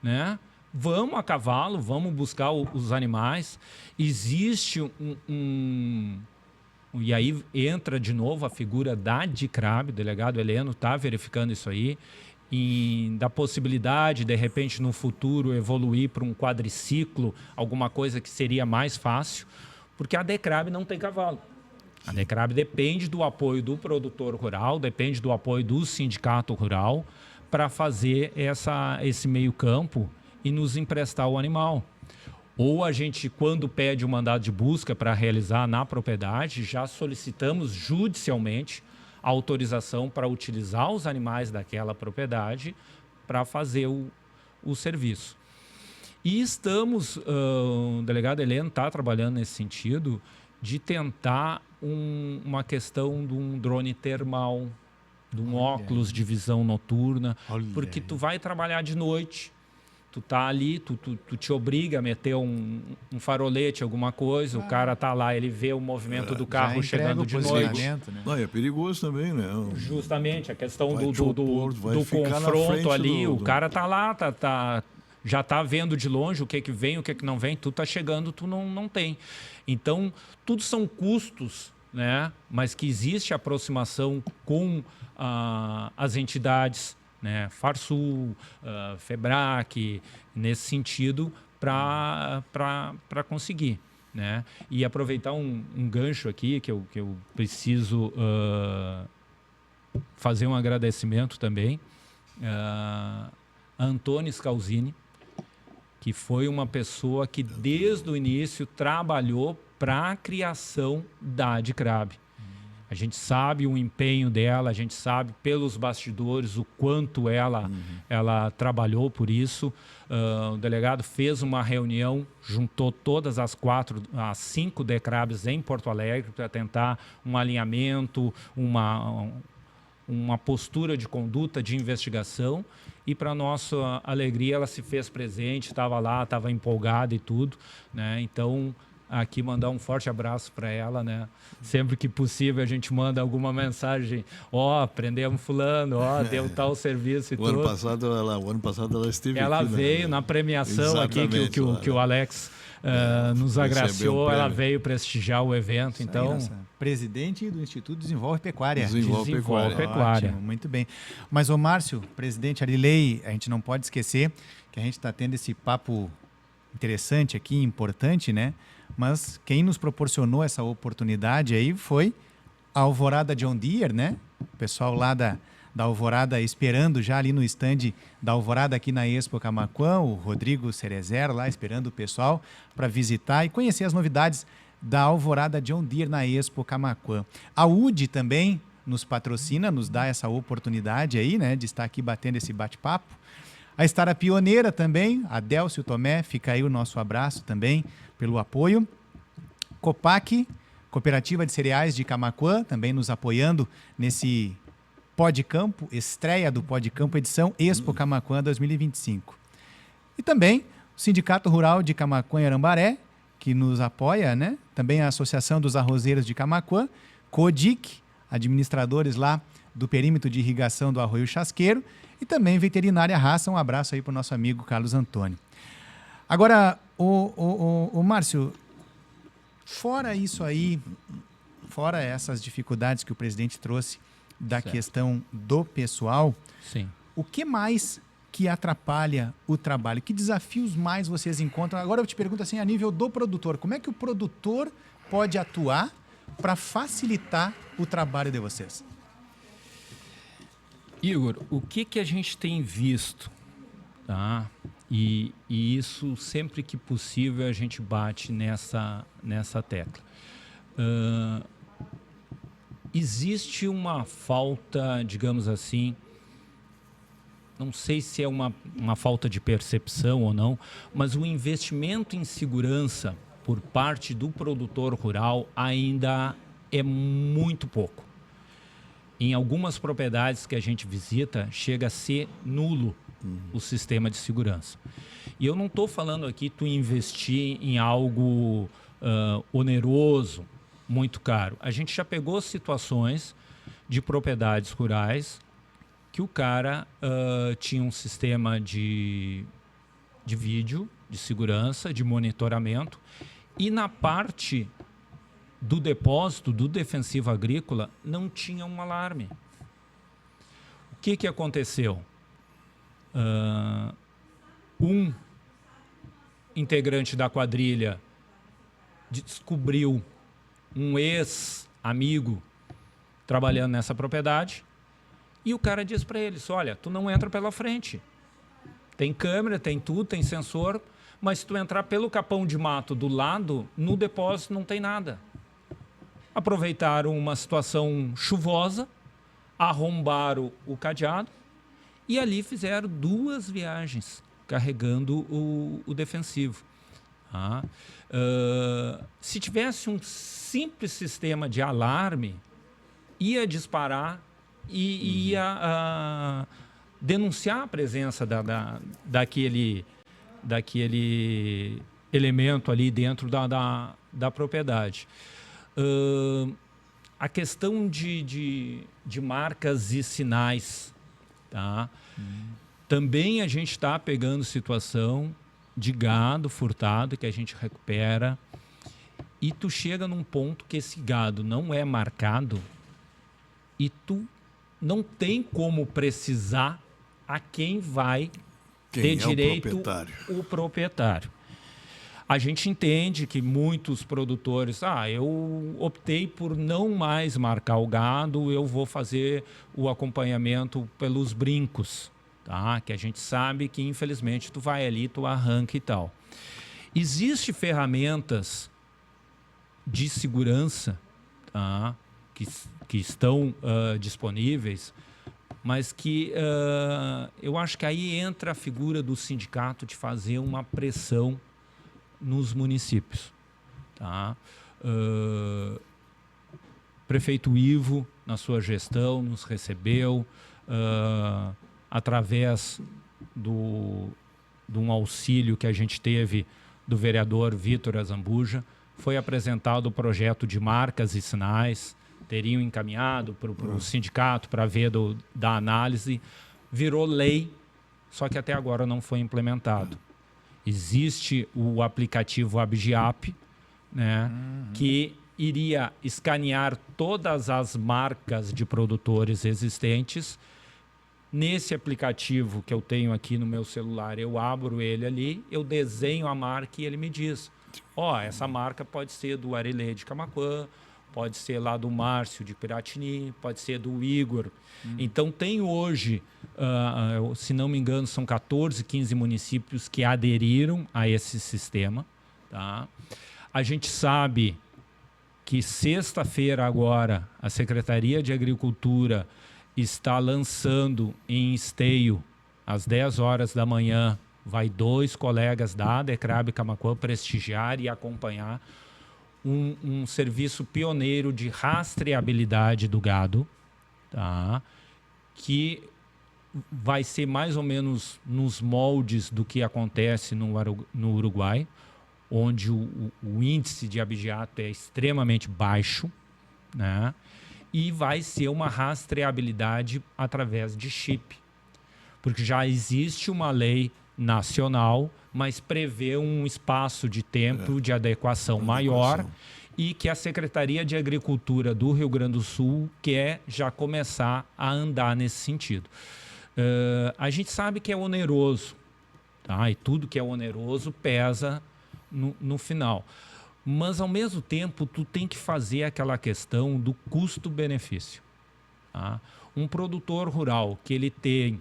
Speaker 3: né? Vamos a cavalo, vamos buscar os animais. Existe e aí entra de novo a figura da DECRAB, o delegado Heleno está verificando isso aí, da possibilidade, de repente, no futuro, evoluir para um quadriciclo, alguma coisa que seria mais fácil, porque a DECRAB não tem cavalo. A DECRAB depende do apoio do produtor rural, depende do apoio do sindicato rural para fazer esse meio campo e nos emprestar o animal. Ou a gente, quando pede o mandado de busca para realizar na propriedade, já solicitamos judicialmente a autorização para utilizar os animais daquela propriedade para fazer o serviço. E estamos, o delegado Heleno está trabalhando nesse sentido de tentar uma questão de um drone termal, de um óculos de visão noturna, porque tu vai trabalhar de noite, Tu tá ali, tu te obriga a meter um farolete, alguma coisa, o cara tá lá, ele vê o movimento do carro chegando de noite.
Speaker 1: Né?
Speaker 2: Não, é perigoso também, né?
Speaker 3: Justamente, a questão
Speaker 2: Vai
Speaker 3: do
Speaker 2: te opor, vai
Speaker 3: do
Speaker 2: ficar na
Speaker 3: confronto
Speaker 2: frente
Speaker 3: ali,
Speaker 2: do-
Speaker 3: o cara tá lá, já tá vendo de longe o que vem, o que não vem, tu tá chegando, tu não tem. Então, tudo são custos, né? Mas que existe aproximação com as entidades, né? Farsul, Febrac, nesse sentido, para conseguir, né? E aproveitar um gancho aqui que eu preciso fazer um agradecimento também a Antônio Scalzini, que foi uma pessoa que desde o início trabalhou para a criação da ADCRAB. A gente sabe o empenho dela, a gente sabe pelos bastidores o quanto ela trabalhou por isso. O delegado fez uma reunião, juntou todas as 5 DECRABs em Porto Alegre para tentar um alinhamento, uma postura de conduta, de investigação. E, para nossa alegria, ela se fez presente, estava lá, estava empolgada e tudo, né? Então, aqui mandar um forte abraço para ela, né? Sempre que possível a gente manda alguma mensagem, prendemos fulano, deu tal serviço e
Speaker 2: O
Speaker 3: tudo.
Speaker 2: ano passado ela esteve
Speaker 3: Ela
Speaker 2: aqui,
Speaker 3: veio na premiação aqui que o Alex nos agraciou, ela veio prestigiar o evento. Então,
Speaker 1: presidente do Instituto Desenvolve Pecuária.
Speaker 2: Desenvolve
Speaker 1: Pecuária. Ótimo, muito bem. Mas, ô Márcio, presidente Arilei, a gente não pode esquecer que a gente está tendo esse papo interessante aqui, importante, né? Mas quem nos proporcionou essa oportunidade aí foi a Alvorada John Deere, né? O pessoal lá da Alvorada esperando já ali no stand da Alvorada aqui na Expo Camaquã, o Rodrigo Cerezer lá esperando o pessoal para visitar e conhecer as novidades da Alvorada John Deere na Expo Camaquã. A UD também nos patrocina, nos dá essa oportunidade aí, né, de estar aqui batendo esse bate-papo. A Estara Pioneira também, a Délcio Tomé, fica aí o nosso abraço também pelo apoio. Copac, Cooperativa de Cereais de Camaquã, também nos apoiando nesse Podcampo, estreia do Podcampo, edição Expo Camaquã 2025. E também o Sindicato Rural de Camaquã e Arambaré, que nos apoia, né? Também a Associação dos Arrozeiros de Camaquã, CODIC, administradores lá do perímetro de irrigação do Arroio Chasqueiro, e também Veterinária Raça. Um abraço aí para o nosso amigo Carlos Antônio. Agora, o Márcio, fora isso aí, fora essas dificuldades que o presidente trouxe da questão do pessoal,
Speaker 3: sim,
Speaker 1: o que mais que atrapalha o trabalho? Que desafios mais vocês encontram? Agora eu te pergunto assim, a nível do produtor, como é que o produtor pode atuar para facilitar o trabalho de vocês?
Speaker 3: Igor, o que a gente tem visto, tá? E isso, sempre que possível, a gente bate nessa tecla. Existe uma falta, digamos assim, não sei se é uma falta de percepção ou não, mas o investimento em segurança por parte do produtor rural ainda é muito pouco. Em algumas propriedades que a gente visita, chega a ser nulo o sistema de segurança. E eu não estou falando aqui tu investir em algo oneroso, muito caro. A gente já pegou situações de propriedades rurais que o cara tinha um sistema de vídeo, de segurança, de monitoramento, e na parte do depósito, do defensivo agrícola, não tinha um alarme. O que aconteceu? Um integrante da quadrilha descobriu um ex-amigo trabalhando nessa propriedade e o cara disse para eles, olha, tu não entra pela frente. Tem câmera, tem tudo, tem sensor, mas se tu entrar pelo capão de mato do lado, no depósito não tem nada. Aproveitaram uma situação chuvosa, arrombaram o cadeado e ali fizeram 2 viagens carregando o defensivo. Se tivesse um simples sistema de alarme, ia disparar e ia denunciar a presença daquele daquele elemento ali dentro da propriedade. A questão de marcas e sinais, tá? Também a gente está pegando situação de gado furtado que a gente recupera, e tu chega num ponto que esse gado não é marcado e tu não tem como precisar a quem vai ter direito o proprietário. A gente entende que muitos produtores, eu optei por não mais marcar o gado, eu vou fazer o acompanhamento pelos brincos, tá? Que a gente sabe que, infelizmente, tu vai ali, tu arranca e tal. Existem ferramentas de segurança, tá? que estão disponíveis, mas que eu acho que aí entra a figura do sindicato de fazer uma pressão nos municípios. Tá? Prefeito Ivo, na sua gestão, nos recebeu através de um auxílio que a gente teve do vereador Vitor Azambuja. Foi apresentado o projeto de marcas e sinais, teriam encaminhado para o sindicato para ver da análise, virou lei, só que até agora não foi implementado. Existe o aplicativo Abigiap, né, que iria escanear todas as marcas de produtores existentes. Nesse aplicativo que eu tenho aqui no meu celular, eu abro ele ali, eu desenho a marca e ele me diz: essa marca pode ser do Arilê de Camaquã, pode ser lá do Márcio de Piratini, pode ser do Igor. Então tem hoje, se não me engano, são 14, 15 municípios que aderiram a esse sistema. Tá? A gente sabe que sexta-feira agora a Secretaria de Agricultura está lançando em Esteio, às 10 horas da manhã, vai 2 colegas da DECRAB Camaquã prestigiar e acompanhar um serviço pioneiro de rastreabilidade do gado, tá? Que vai ser mais ou menos nos moldes do que acontece no Uruguai, onde o índice de abigeato é extremamente baixo, né? E vai ser uma rastreabilidade através de chip, porque já existe uma lei nacional, mas prevê um espaço de tempo de adequação maior, e que a Secretaria de Agricultura do Rio Grande do Sul quer já começar a andar nesse sentido. A gente sabe que é oneroso, tá? E tudo que é oneroso pesa no final. Mas, ao mesmo tempo, tu tem que fazer aquela questão do custo-benefício. Tá? Um produtor rural que ele tem...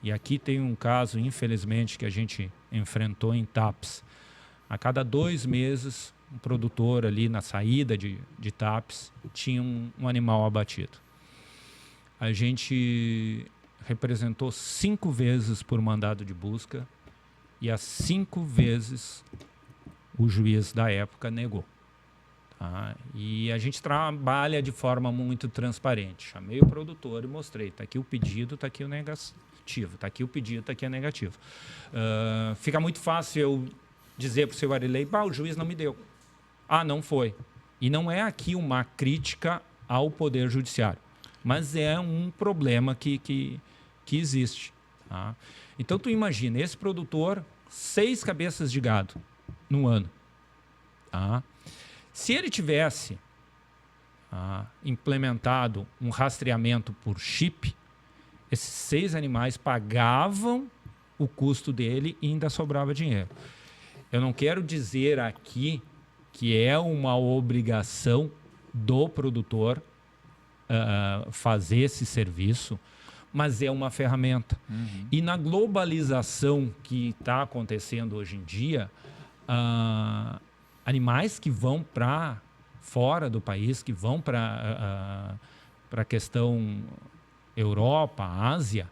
Speaker 3: e aqui tem um caso, infelizmente, que a gente enfrentou em TAPS. A cada 2 meses, um produtor ali na saída de TAPS tinha um animal abatido. A gente representou 5 vezes por mandado de busca e as 5 vezes o juiz da época negou. Tá? E a gente trabalha de forma muito transparente. Chamei o produtor e mostrei: está aqui o pedido, está aqui o negativo, está aqui o pedido, está aqui o negativo. Fica muito fácil eu dizer para o seu Arilei: o juiz não me deu. Não foi. E não é aqui uma crítica ao Poder Judiciário, mas é um problema que existe. Tá? Então, tu imagina, esse produtor, 6 cabeças de gado no ano. Tá? Se ele tivesse implementado um rastreamento por chip, esses 6 animais pagavam o custo dele e ainda sobrava dinheiro. Eu não quero dizer aqui que é uma obrigação do produtor fazer esse serviço, mas é uma ferramenta. E na globalização que está acontecendo hoje em dia, animais que vão para fora do país, que vão para a questão Europa, Ásia,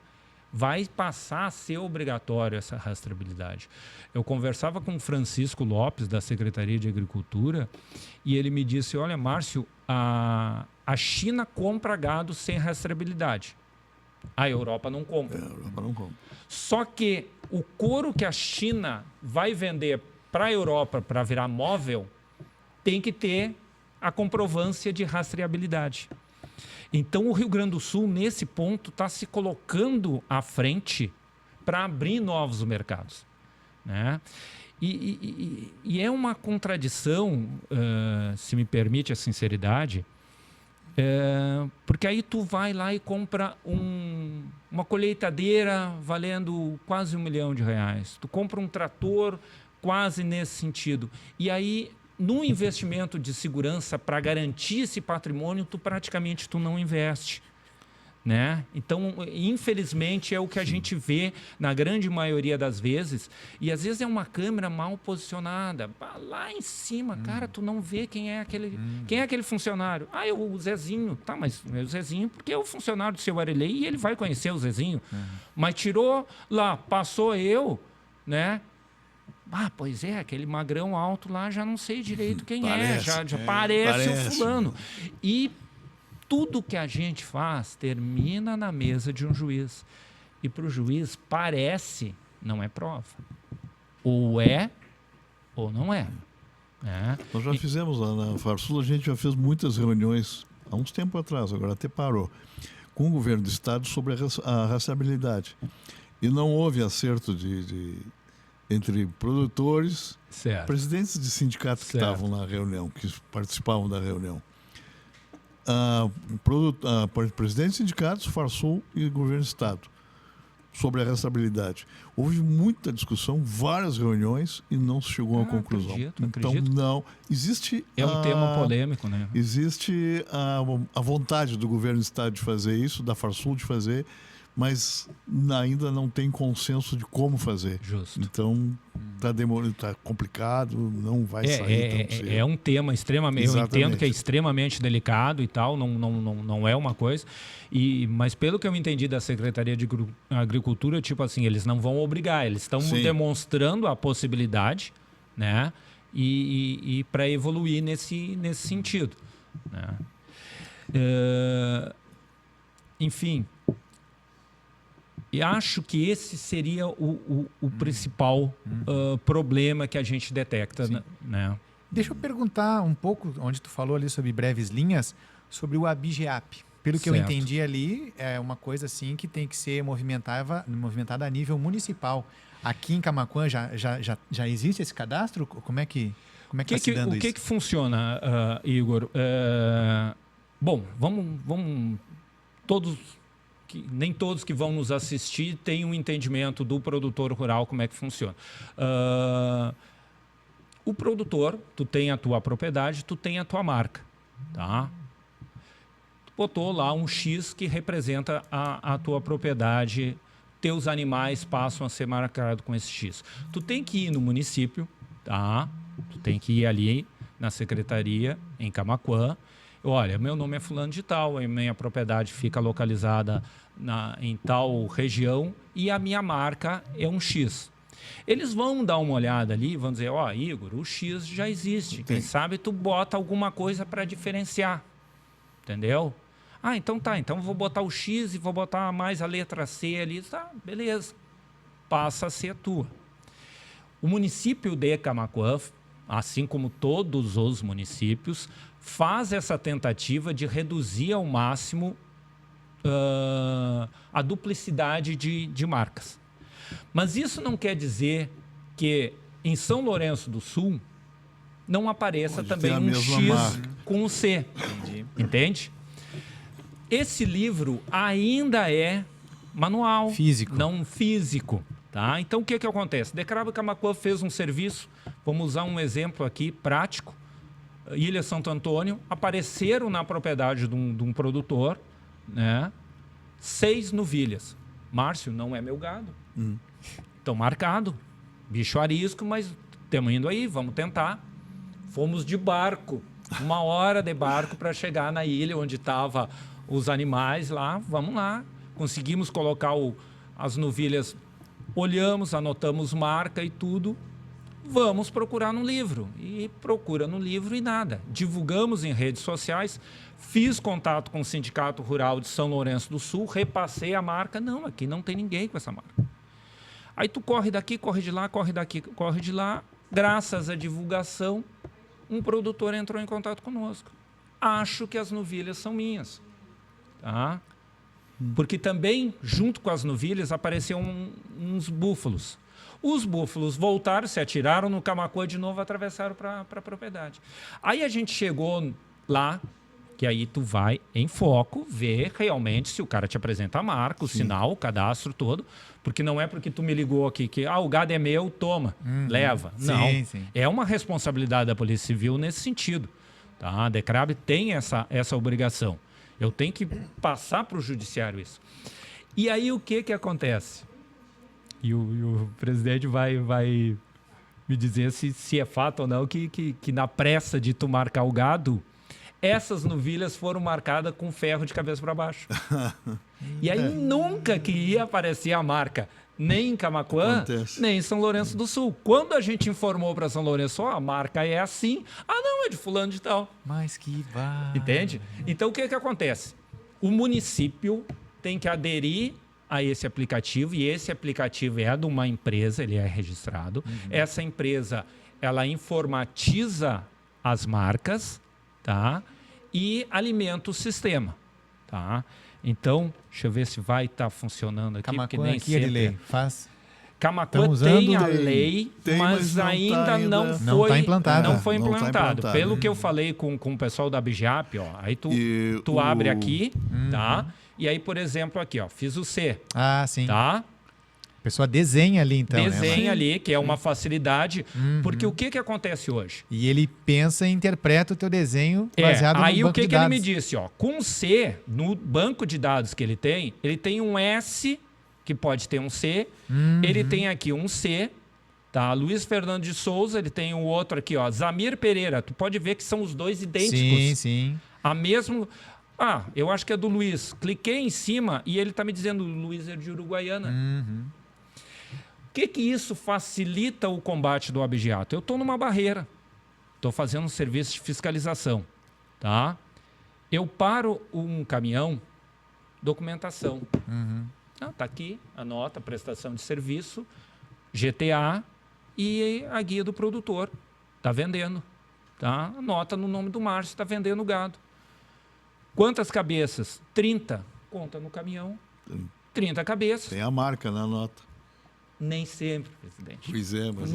Speaker 3: vai passar a ser obrigatório essa rastreabilidade. Eu conversava com o Francisco Lopes, da Secretaria de Agricultura, e ele me disse: olha, Márcio, a China compra gado sem rastreabilidade. A Europa não compra.
Speaker 2: A Europa não compra.
Speaker 3: Só que o couro que a China vai vender para a Europa para virar móvel tem que ter a comprovância de rastreabilidade. Então, o Rio Grande do Sul, nesse ponto, está se colocando à frente para abrir novos mercados, né? E é uma contradição, se me permite a sinceridade, porque aí tu vai lá e compra uma colheitadeira valendo quase R$1 milhão. Tu compra um trator quase nesse sentido. E aí, no investimento de segurança para garantir esse patrimônio, praticamente não investe, né? Então, infelizmente, é o que a gente vê na grande maioria das vezes. E às vezes é uma câmera mal posicionada. Lá em cima, cara, tu não vê quem é aquele funcionário. Ah, é o Zezinho. Tá, mas é o Zezinho porque é o funcionário do seu Arelei e ele vai conhecer o Zezinho. Mas tirou lá, passou eu, né? Ah, pois é, aquele magrão alto lá, já não sei direito quem
Speaker 2: Parece,
Speaker 3: já parece o fulano.
Speaker 2: Né?
Speaker 3: E tudo que a gente faz termina na mesa de um juiz. E para o juiz parece, não é prova. Ou é, ou não é.
Speaker 2: Nós já fizemos lá na Farsul, a gente já fez muitas reuniões, há uns tempos atrás, agora até parou, com o governo do estado sobre a rastreabilidade. E não houve acerto entre produtores,
Speaker 3: certo,
Speaker 2: presidentes de sindicatos que estavam na reunião, que participavam da reunião. Presidentes de sindicatos, Farsul e governo do estado, sobre a rastreabilidade. Houve muita discussão, várias reuniões e não se chegou a uma conclusão.
Speaker 3: Acredito.
Speaker 2: Não. Existe...
Speaker 3: É um tema polêmico, né?
Speaker 2: Existe a vontade do governo do estado de fazer isso, da Farsul de fazer, mas ainda não tem consenso de como fazer.
Speaker 3: Justo.
Speaker 2: Então, está complicado, não vai sair tão cedo.
Speaker 3: É um tema extremamente...
Speaker 2: Exatamente.
Speaker 3: Eu entendo que é extremamente delicado e tal, não é uma coisa. Mas pelo que eu entendi da Secretaria de Agricultura, tipo assim, eles não vão obrigar, eles estão demonstrando a possibilidade, né? E para evoluir nesse sentido, né? Enfim... E acho que esse seria o principal problema que a gente detecta, né?
Speaker 1: Deixa eu perguntar um pouco, onde tu falou ali sobre breves linhas, sobre o ABIGEAP. Pelo que eu entendi ali, é uma coisa assim que tem que ser movimentada a nível municipal. Aqui em Camaquã já existe esse cadastro? Como é que está se dando isso?
Speaker 3: O que funciona, Igor? Bom, vamos todos... nem todos que vão nos assistir têm um entendimento do produtor rural, como é que funciona. O produtor, tu tem a tua propriedade, tu tem a tua marca, tá? Tu botou lá um X que representa a tua propriedade, teus animais passam a ser marcados com esse X. Tu tem que ir no município, tá? Tu tem que ir ali na secretaria, em Camaquã. Olha, meu nome é fulano de tal, a minha propriedade fica localizada em tal região e a minha marca é um X. Eles vão dar uma olhada ali e vão dizer, Igor, o X já existe. Quem sabe tu bota alguma coisa para diferenciar. Entendeu? Então tá, então vou botar o X e vou botar mais a letra C ali. Tá, beleza. Passa a ser tua. O município de Camaquã, assim como todos os municípios, faz essa tentativa de reduzir ao máximo a duplicidade de marcas. Mas isso não quer dizer que em São Lourenço do Sul não apareça também um X marca com um C. Entendi. Entende? Esse livro ainda é manual,
Speaker 1: físico.
Speaker 3: Não físico. Tá? Então, o que acontece? Decraba Camaquã fez um serviço, vamos usar um exemplo aqui prático. Ilha Santo Antônio, apareceram na propriedade de um produtor, né, 6 novilhas. Márcio, não é meu gado. Estão marcado. Bicho arisco, mas estamos indo aí, vamos tentar. Fomos de barco, 1 hora de barco para chegar na ilha onde estavam os animais lá. Vamos lá. Conseguimos colocar as novilhas, olhamos, anotamos marca e tudo. Vamos procurar no livro. E procura no livro e nada. Divulgamos em redes sociais, fiz contato com o Sindicato Rural de São Lourenço do Sul, repassei a marca. Não, aqui não tem ninguém com essa marca. Aí tu corre daqui, corre de lá, corre daqui, corre de lá. Graças à divulgação, um produtor entrou em contato conosco. Acho que as novilhas são minhas. Tá? Porque também, junto com as novilhas, apareceram uns búfalos. Os búfalos voltaram, se atiraram no Camaquã de novo, atravessaram para a propriedade. Aí a gente chegou lá, que aí tu vai em foco, ver realmente se o cara te apresenta a marca, o sinal, o cadastro todo, porque não é porque tu me ligou aqui que o gado é meu, toma, leva.
Speaker 1: Sim,
Speaker 3: não,
Speaker 1: sim.
Speaker 3: é uma responsabilidade da Polícia Civil nesse sentido. Tá? A DECRAB tem essa obrigação. Eu tenho que passar para o judiciário isso. E aí o que acontece? E o presidente vai me dizer se é fato ou não que na pressa de tu marcar o gado, essas novilhas foram marcadas com ferro de cabeça para baixo. E aí nunca que ia aparecer a marca, nem em Camaquã, nem em São Lourenço do Sul. Quando a gente informou para São Lourenço, a marca é assim, não, é de fulano de tal.
Speaker 1: Mas que
Speaker 3: Entende? Então o que acontece? O município tem que aderir a esse aplicativo, e esse aplicativo é de uma empresa, ele é registrado. Essa empresa, ela informatiza as marcas, tá? E alimenta o sistema, tá? Então, deixa eu ver se vai estar funcionando aqui, porque
Speaker 1: Camaquã
Speaker 3: nem
Speaker 1: aqui,
Speaker 3: sempre...
Speaker 1: Arilei, faz...
Speaker 3: Camaquã
Speaker 1: Estão
Speaker 3: tem a
Speaker 1: usando?
Speaker 3: lei,
Speaker 2: Tem,
Speaker 3: mas
Speaker 2: mas não
Speaker 3: ainda
Speaker 2: tá
Speaker 3: não
Speaker 2: ainda-
Speaker 3: foi,
Speaker 1: Não tá implantada.
Speaker 3: não foi
Speaker 2: Não tá
Speaker 3: implantado.
Speaker 2: implantado.
Speaker 3: Pelo que eu falei com o pessoal da Bigiap, ó, aí tu
Speaker 2: E
Speaker 3: abre aqui, tá? E aí, por exemplo, aqui, ó, fiz o C,
Speaker 1: Ah, sim.
Speaker 3: tá?
Speaker 1: A pessoa desenha ali, então, né?
Speaker 3: Desenha ali, que é uma facilidade, porque o que acontece hoje?
Speaker 1: E ele pensa e interpreta o teu desenho baseado no
Speaker 3: Aí
Speaker 1: banco
Speaker 3: o que
Speaker 1: de
Speaker 3: ele
Speaker 1: dados.
Speaker 3: me disse, ó, com C, no banco de dados que ele tem um S, que pode ter um C, ele tem aqui um C, tá? Luiz Fernando de Souza, ele tem um outro aqui, ó, Zamir Pereira, tu pode ver que são os dois idênticos.
Speaker 1: Sim, sim.
Speaker 3: A mesmo... eu acho que é do Luiz. Cliquei em cima e ele está me dizendo, Luiz é de Uruguaiana. O que isso facilita o combate do abigeato? Eu estou numa barreira, estou fazendo um serviço de fiscalização, tá? Eu paro um caminhão, documentação. Tá aqui a nota, prestação de serviço, GTA e a guia do produtor. Está vendendo, tá? A nota no nome do Márcio, está vendendo gado. Quantas cabeças? 30. Conta no caminhão. 30 cabeças.
Speaker 2: Tem a marca na nota.
Speaker 3: Nem sempre, presidente.
Speaker 2: Pois é, mas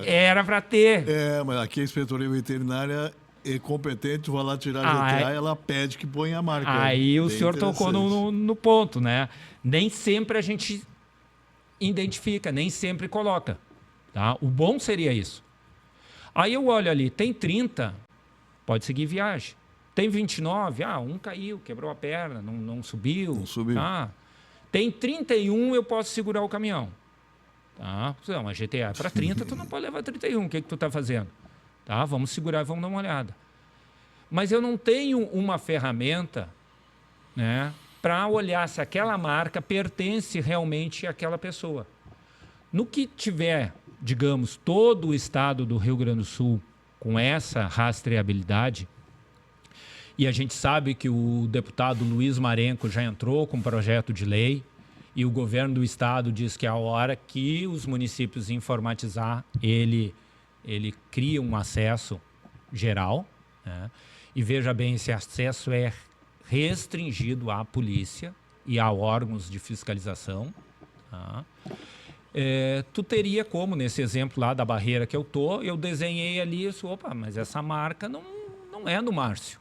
Speaker 3: Era para ter.
Speaker 2: mas aqui a inspetoria veterinária é competente, vai lá tirar a GTA, ela pede que ponha a marca.
Speaker 3: Aí o
Speaker 2: Bem
Speaker 3: senhor tocou no ponto, né? Nem sempre a gente identifica, nem sempre coloca. Tá? O bom seria isso. Aí eu olho ali, tem 30, pode seguir viagem. Tem 29, um caiu, quebrou a perna, não subiu.
Speaker 2: Não subiu.
Speaker 3: Tá? Tem 31, eu posso segurar o caminhão. Tá? Uma GTA é para 30, tu não pode levar 31. O que tu está fazendo? Tá? Vamos segurar e vamos dar uma olhada. Mas eu não tenho uma ferramenta, né, para olhar se aquela marca pertence realmente àquela pessoa. No que tiver, digamos, todo o estado do Rio Grande do Sul com essa rastreabilidade, e a gente sabe que o deputado Luiz Marenco já entrou com um projeto de lei e o governo do estado diz que a hora que os municípios informatizar, ele cria um acesso geral, né? E veja bem, esse acesso é restringido à polícia e a órgãos de fiscalização. Tá? Tu teria como, nesse exemplo lá da barreira que eu desenhei ali, mas essa marca não é do Márcio.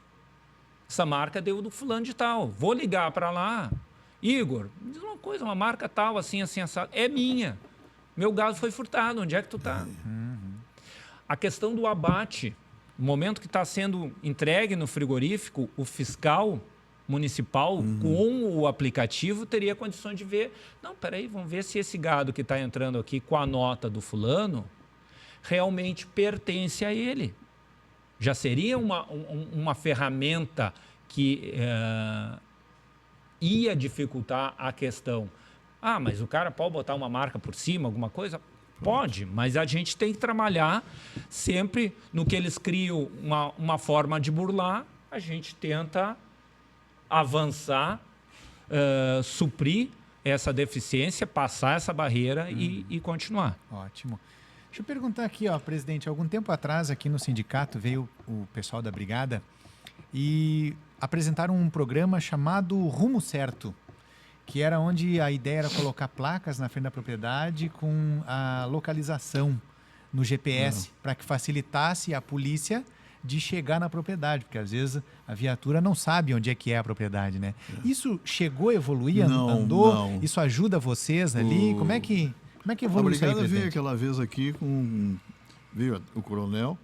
Speaker 3: Essa marca deu do fulano de tal. Vou ligar para lá. Igor, me diz uma coisa, uma marca tal, assim, assado. É minha. Meu gado foi furtado. Onde é que tu tá? A questão do abate, no momento que está sendo entregue no frigorífico, o fiscal municipal, com o aplicativo, teria condições de ver. Não, peraí, vamos ver se esse gado que está entrando aqui com a nota do fulano realmente pertence a ele. Já seria uma ferramenta que ia dificultar a questão. Mas o cara pode botar uma marca por cima, alguma coisa? Pode, mas a gente tem que trabalhar sempre no que eles criam uma forma de burlar, a gente tenta avançar, suprir essa deficiência, passar essa barreira e continuar.
Speaker 1: Ótimo. Deixa eu perguntar aqui, ó, presidente, algum tempo atrás aqui no sindicato veio o pessoal da brigada e apresentaram um programa chamado Rumo Certo, que era onde a ideia era colocar placas na frente da propriedade com a localização no GPS, para que facilitasse a polícia de chegar na propriedade, porque às vezes a viatura não sabe onde é que é a propriedade, né? Isso chegou a evoluir, andou?
Speaker 2: Não.
Speaker 1: Isso ajuda vocês ali? Como é que evoluiu isso aí,
Speaker 2: A brigada veio
Speaker 1: presidente?
Speaker 2: aquela vez aqui veio o coronel,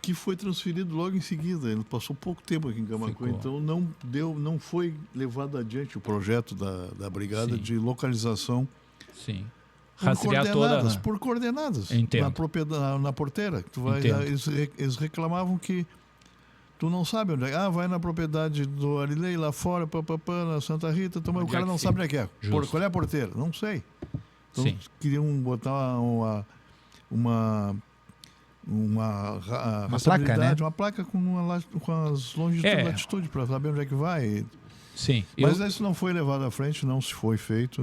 Speaker 2: que foi transferido logo em seguida. Ele passou pouco tempo aqui em Camaquã, então não foi levado adiante o projeto da brigada de localização.
Speaker 3: Sim.
Speaker 2: Por coordenadas.
Speaker 3: Entendo.
Speaker 2: Na porteira. Eles reclamavam que tu não sabe onde é. Vai na propriedade do Arilei, lá fora, na Santa Rita, o cara não sabe onde é que é. Qual é a porteira? Não sei. Então queriam botar uma
Speaker 1: placa, né?
Speaker 2: Uma placa com as longitudes para saber onde é que vai.
Speaker 3: Sim.
Speaker 2: Mas isso não foi levado à frente, não se foi feito.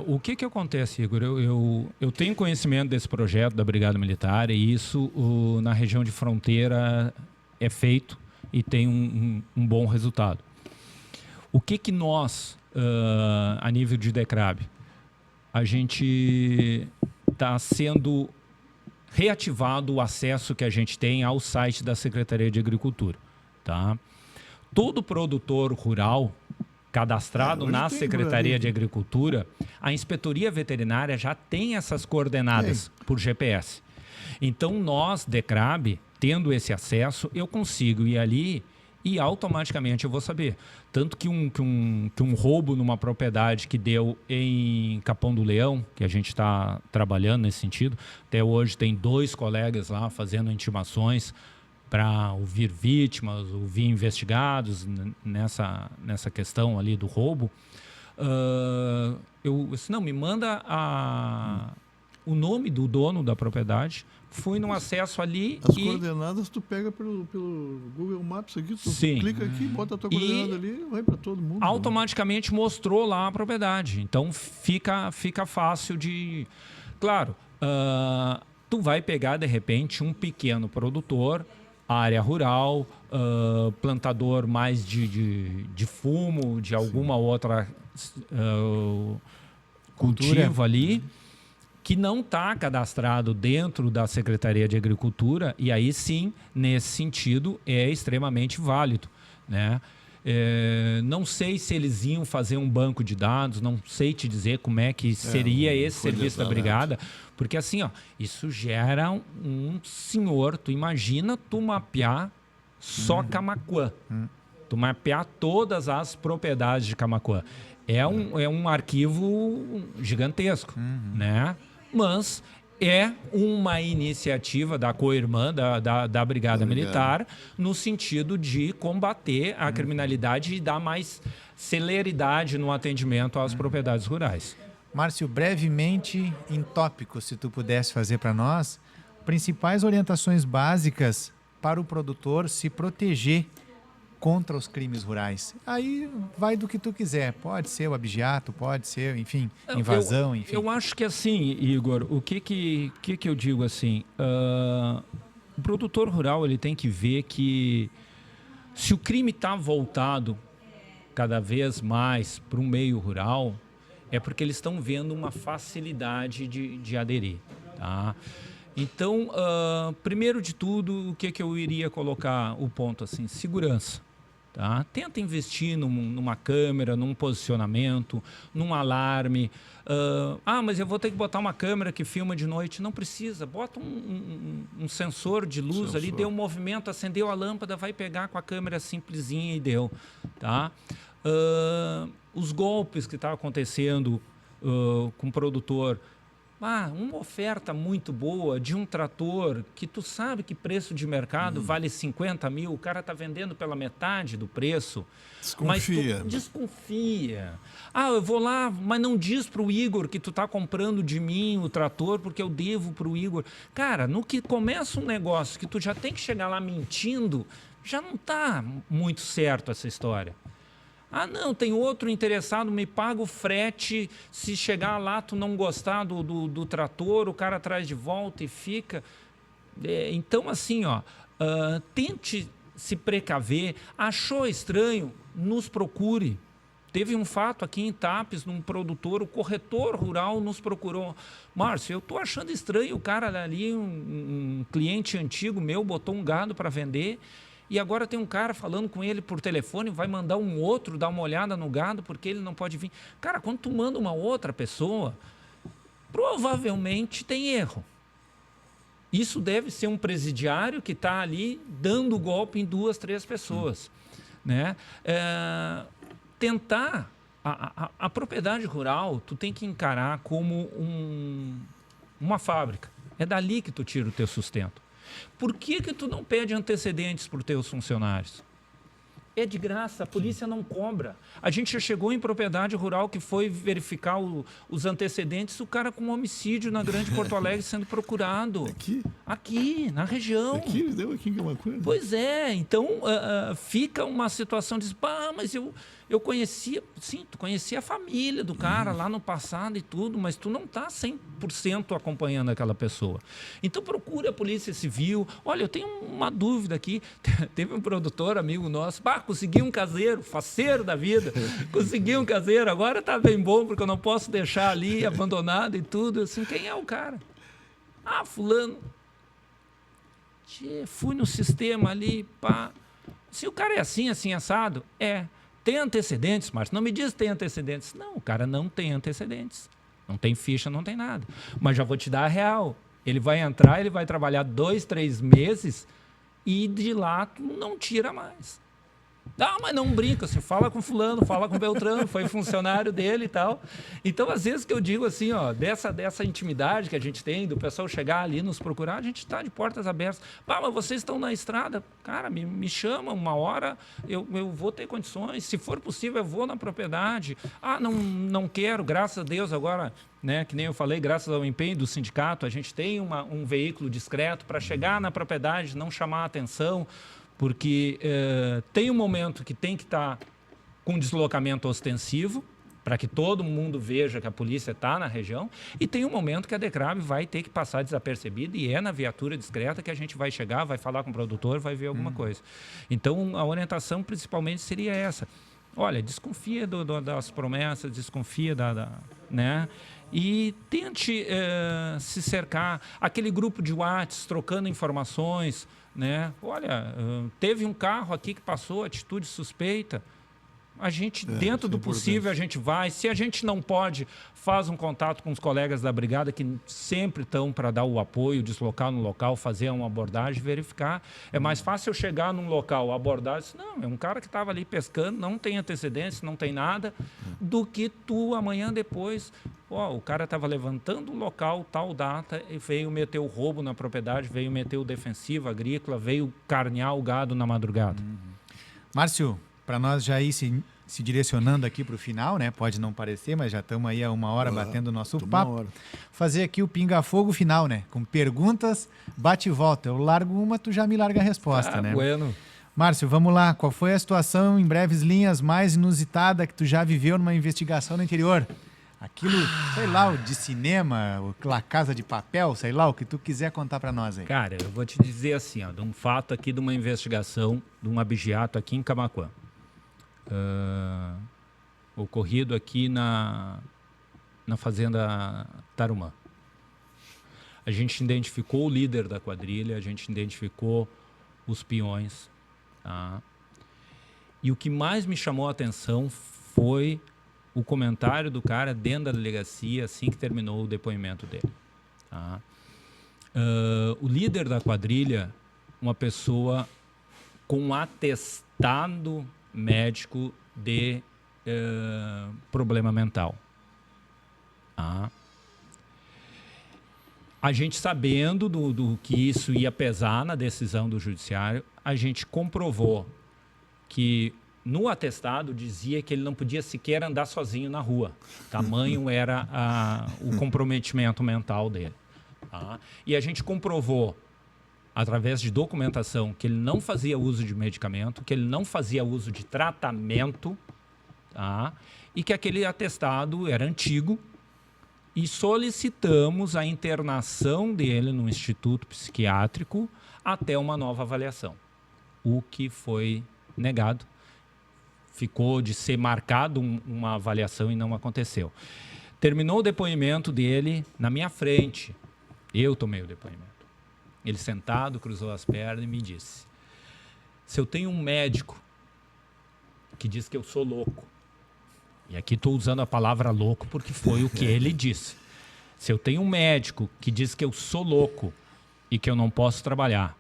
Speaker 3: O que acontece, Igor? Eu tenho conhecimento desse projeto da Brigada Militar e isso na região de fronteira é feito e tem um bom resultado. O que nós, a nível de DECRAB, a gente está sendo reativado o acesso que a gente tem ao site da Secretaria de Agricultura. Tá? Todo produtor rural cadastrado na Secretaria de Agricultura, a Inspetoria Veterinária já tem essas coordenadas por GPS. Então, nós, DECRAB, tendo esse acesso, eu consigo ir ali e automaticamente eu vou saber. Tanto que um roubo numa propriedade que deu em Capão do Leão, que a gente está trabalhando nesse sentido, até hoje tem 2 colegas lá fazendo intimações para ouvir vítimas, ouvir investigados nessa questão ali do roubo. Eu disse, não, me manda o nome do dono da propriedade. Fui no acesso ali
Speaker 2: As coordenadas tu pega pelo Google Maps aqui, tu clica aqui, bota a tua coordenada ali, vai para todo mundo.
Speaker 3: Automaticamente mostrou lá a propriedade. Então fica fácil de... Claro, tu vai pegar de repente um pequeno produtor, área rural, plantador mais de fumo, de alguma outra cultivo ali, que não está cadastrado dentro da Secretaria de Agricultura, e aí sim, nesse sentido, é extremamente válido, né? Não sei se eles iam fazer um banco de dados, não sei te dizer como é que seria esse serviço da brigada, porque assim, isso gera um senhor, tu imagina tu mapear só Camaquã, tu mapear todas as propriedades de Camaquã. É um arquivo gigantesco, né? Mas é uma iniciativa da co-irmã da Brigada Militar no sentido de combater a criminalidade e dar mais celeridade no atendimento às propriedades rurais.
Speaker 1: Márcio, brevemente, em tópicos, se tu pudesse fazer para nós, principais orientações básicas para o produtor se proteger contra os crimes rurais. Aí vai do que tu quiser. Pode ser o abigeato, pode ser, enfim, invasão, enfim.
Speaker 3: Eu acho que assim, Igor, o que eu digo assim, o produtor rural ele tem que ver que se o crime está voltado cada vez mais para o meio rural, é porque eles estão vendo uma facilidade de aderir, tá? Então, primeiro de tudo, o que eu iria colocar o ponto assim, segurança. Tá? Tenta investir numa câmera, num posicionamento, num alarme. Mas eu vou ter que botar uma câmera que filma de noite. Não precisa, bota um sensor de luz ali, deu um movimento, acendeu a lâmpada, vai pegar com a câmera simplesinha e deu. Tá? Os golpes que estão acontecendo com o produtor, uma oferta muito boa de um trator que tu sabe que preço de mercado vale 50 mil, o cara está vendendo pela metade do preço.
Speaker 2: Desconfia.
Speaker 3: Mas tu desconfia. Eu vou lá, mas não diz para o Igor que tu está comprando de mim o trator porque eu devo para o Igor. Cara, no que começa um negócio que tu já tem que chegar lá mentindo, já não está muito certo essa história. Não, tem outro interessado, me paga o frete, se chegar lá tu não gostar do trator, o cara traz de volta e fica. Então, assim, tente se precaver. Achou estranho? Nos procure. Teve um fato aqui em Tapes, num produtor, o corretor rural nos procurou. Márcio, eu estou achando estranho, o cara ali, um cliente antigo meu, botou um gado para vender, e agora tem um cara falando com ele por telefone, vai mandar um outro dar uma olhada no gado porque ele não pode vir. Cara, quando tu manda uma outra pessoa, provavelmente tem erro. Isso deve ser um presidiário que está ali dando golpe em 2, 3 pessoas. Né? Tentar... A propriedade rural, tu tem que encarar como uma fábrica. É dali que tu tira o teu sustento. Por que tu não pede antecedentes para os teus funcionários? É de graça, a polícia não cobra. A gente já chegou em propriedade rural que foi verificar os antecedentes, o cara com um homicídio na Grande Porto Alegre sendo procurado.
Speaker 2: Aqui?
Speaker 3: Aqui, na região.
Speaker 2: Aqui, ele deu aqui em Camaquã.
Speaker 3: Pois é, então fica uma situação de... mas eu conhecia... Sim, tu conhecia a família do cara lá no passado e tudo, mas tu não está 100% acompanhando aquela pessoa. Então procura a Polícia Civil. Olha, eu tenho uma dúvida aqui. Teve um produtor, amigo nosso, consegui um caseiro, faceiro da vida. Consegui um caseiro, agora está bem bom, porque eu não posso deixar ali abandonado e tudo. Assim, quem é o cara? Fulano. Fui no sistema ali, pá. Se o cara é assim, assado, tem antecedentes, Márcio? Não me diz que tem antecedentes. Não, o cara não tem antecedentes. Não tem ficha, não tem nada. Mas já vou te dar a real. Ele vai entrar, ele vai trabalhar 2, 3 meses e de lá tu não tira mais. Mas não brinca, assim, fala com fulano, fala com Beltrano, foi funcionário dele e tal. Então, às vezes que eu digo assim, dessa intimidade que a gente tem, do pessoal chegar ali nos procurar, a gente está de portas abertas. Mas vocês estão na estrada, cara, me chama uma hora, eu vou ter condições, se for possível eu vou na propriedade. Não quero, graças a Deus agora, né, que nem eu falei, graças ao empenho do sindicato, a gente tem um veículo discreto para chegar na propriedade, não chamar a atenção, porque tem um momento que tem que estar com deslocamento ostensivo, para que todo mundo veja que a polícia está na região, e tem um momento que a DECRAB vai ter que passar desapercebida, e é na viatura discreta que a gente vai chegar, vai falar com o produtor, vai ver alguma coisa. Então, a orientação principalmente seria essa. Olha, desconfia das promessas, desconfia né? E tente se cercar. Aquele grupo de WhatsApp trocando informações, né? Olha, teve um carro aqui que passou, atitude suspeita. A gente, dentro do possível, a gente vai. Se a gente não pode, faz um contato com os colegas da brigada que sempre estão para dar o apoio, deslocar no local, fazer uma abordagem, verificar. É mais fácil eu chegar num local, abordar, não, é um cara que estava ali pescando, não tem antecedentes, não tem nada, do que tu amanhã depois... o cara estava levantando o local, tal data, e veio meter o roubo na propriedade, veio meter o defensivo agrícola, veio carnear o gado na madrugada.
Speaker 1: Márcio, para nós já ir se direcionando aqui para o final, né? Pode não parecer, mas já estamos aí há 1 hora batendo o nosso papo. Fazer aqui o pinga-fogo final, né? Com perguntas, bate e volta. Eu largo uma, tu já me larga a resposta, né?
Speaker 3: Bueno.
Speaker 1: Márcio, vamos lá. Qual foi a situação, em breves linhas, mais inusitada que tu já viveu numa investigação no interior? Aquilo, sei lá, o de cinema, o La Casa de Papel, sei lá, o que tu quiser contar para nós aí.
Speaker 3: Cara, eu vou te dizer assim, de um fato aqui de uma investigação de um abigeato aqui em Camaquã. Ocorrido aqui na fazenda Tarumã. A gente identificou o líder da quadrilha, a gente identificou os peões. Tá? E o que mais me chamou a atenção foi o comentário do cara dentro da delegacia assim que terminou o depoimento dele. Tá? O líder da quadrilha, uma pessoa com atestado médico de problema mental. Tá? A gente sabendo do que isso ia pesar na decisão do judiciário, a gente comprovou que no atestado dizia que ele não podia sequer andar sozinho na rua. Tamanho era o comprometimento mental dele. Tá? E a gente comprovou, através de documentação, que ele não fazia uso de medicamento, que ele não fazia uso de tratamento, tá? E que aquele atestado era antigo, e solicitamos a internação dele no instituto psiquiátrico até uma nova avaliação, o que foi negado. Ficou de ser marcado uma avaliação e não aconteceu. Terminou o depoimento dele na minha frente. Eu tomei o depoimento. Ele sentado, cruzou as pernas e me disse: se eu tenho um médico que diz que eu sou louco, e aqui estou usando a palavra louco porque foi o que ele disse. Se eu tenho um médico que diz que eu sou louco e que eu não posso trabalhar,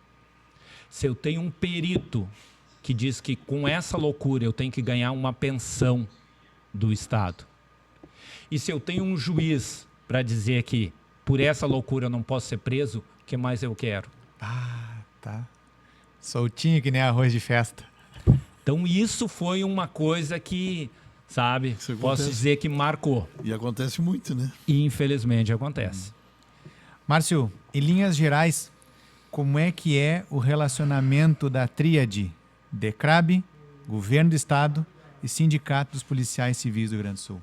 Speaker 3: se eu tenho um perito que diz que com essa loucura eu tenho que ganhar uma pensão do Estado, e se eu tenho um juiz para dizer que por essa loucura eu não posso ser preso, o que mais eu quero?
Speaker 1: Ah, tá. Soltinho que nem arroz de festa.
Speaker 3: Então isso foi uma coisa que, sabe, posso dizer que marcou.
Speaker 2: E acontece muito, né?
Speaker 3: E infelizmente acontece.
Speaker 1: Márcio, em linhas gerais, como é que é o relacionamento da tríade DECRAB, Governo do Estado e Sindicato dos Policiais Civis do Rio Grande do Sul?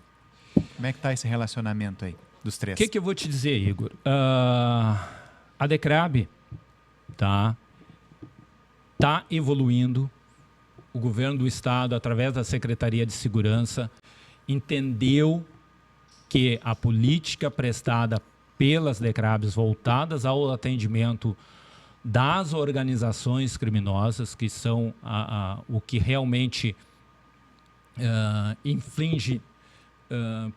Speaker 1: Como é que está esse relacionamento aí, dos três?
Speaker 3: O que eu vou te dizer, Igor? A DECRAB tá evoluindo. O Governo do Estado, através da Secretaria de Segurança, entendeu que a política prestada pelas DECRABs voltadas ao atendimento das organizações criminosas, que são o que realmente inflige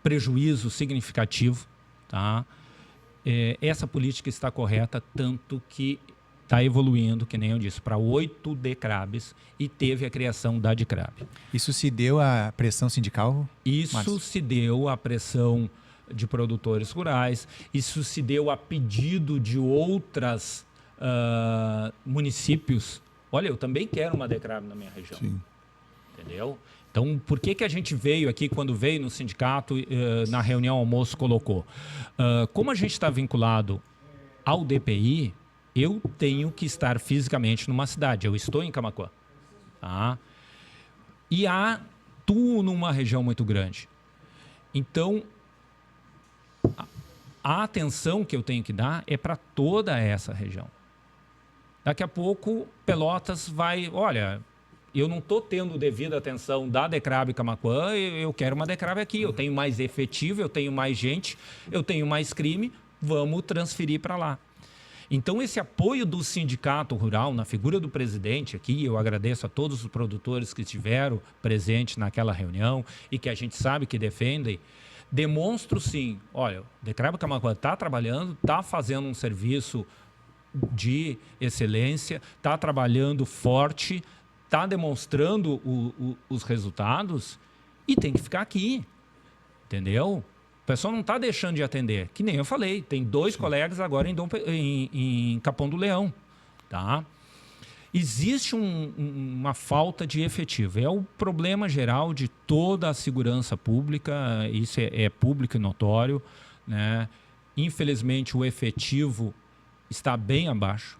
Speaker 3: prejuízo significativo, tá? Essa política está correta, tanto que está evoluindo, que nem eu disse, para 8 DECRABs e teve a criação da DECRAB.
Speaker 1: Isso se deu à pressão sindical?
Speaker 3: Isso
Speaker 1: Márcio?
Speaker 3: se deu à pressão de produtores rurais, isso se deu a pedido de outras municípios. Olha, eu também quero uma DECRAB na minha região.
Speaker 2: Sim.
Speaker 3: Entendeu? Então, por que a gente veio aqui, quando veio no sindicato, na reunião almoço, colocou? Como a gente está vinculado ao DPI, eu tenho que estar fisicamente numa cidade. Eu estou em Camaquã. Tá? E atuo numa região muito grande. Então, a atenção que eu tenho que dar é para toda essa região. Daqui a pouco, Pelotas vai... Olha, eu não estou tendo devida atenção da DECRAB Camaquã, eu quero uma DECRAB aqui. Eu tenho mais efetivo, eu tenho mais gente, eu tenho mais crime, vamos transferir para lá. Então, esse apoio do sindicato rural, na figura do presidente aqui, eu agradeço a todos os produtores que estiveram presentes naquela reunião e que a gente sabe que defendem, demonstro sim, olha, o DECRAB Camaquã está trabalhando, está fazendo um serviço de excelência, está trabalhando forte, está demonstrando os resultados e tem que ficar aqui, entendeu? O pessoal não está deixando de atender, que nem eu falei, tem 2 colegas agora em Capão do Leão, tá? Existe uma falta de efetivo, é o problema geral de toda a segurança pública, isso é público e notório, né? Infelizmente o efetivo está bem abaixo.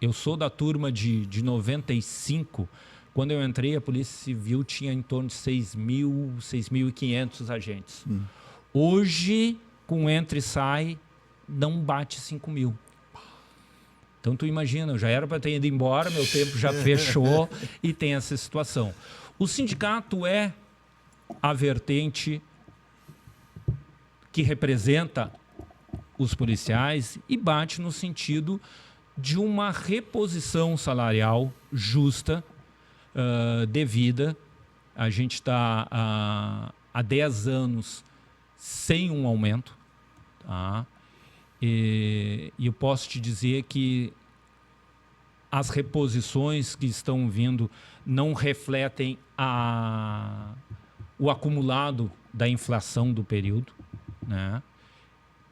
Speaker 3: Eu sou da turma de 95, quando eu entrei a Polícia Civil tinha em torno de 6.000, 6.500 agentes. Hoje, com entra e sai, não bate 5.000. Então, tu imagina, eu já era para ter ido embora, meu tempo já fechou e tem essa situação. O sindicato é a vertente que representa os policiais e bate no sentido de uma reposição salarial justa, devida. A gente está há 10 anos sem um aumento, tá? E eu posso te dizer que as reposições que estão vindo não refletem o acumulado da inflação do período, né?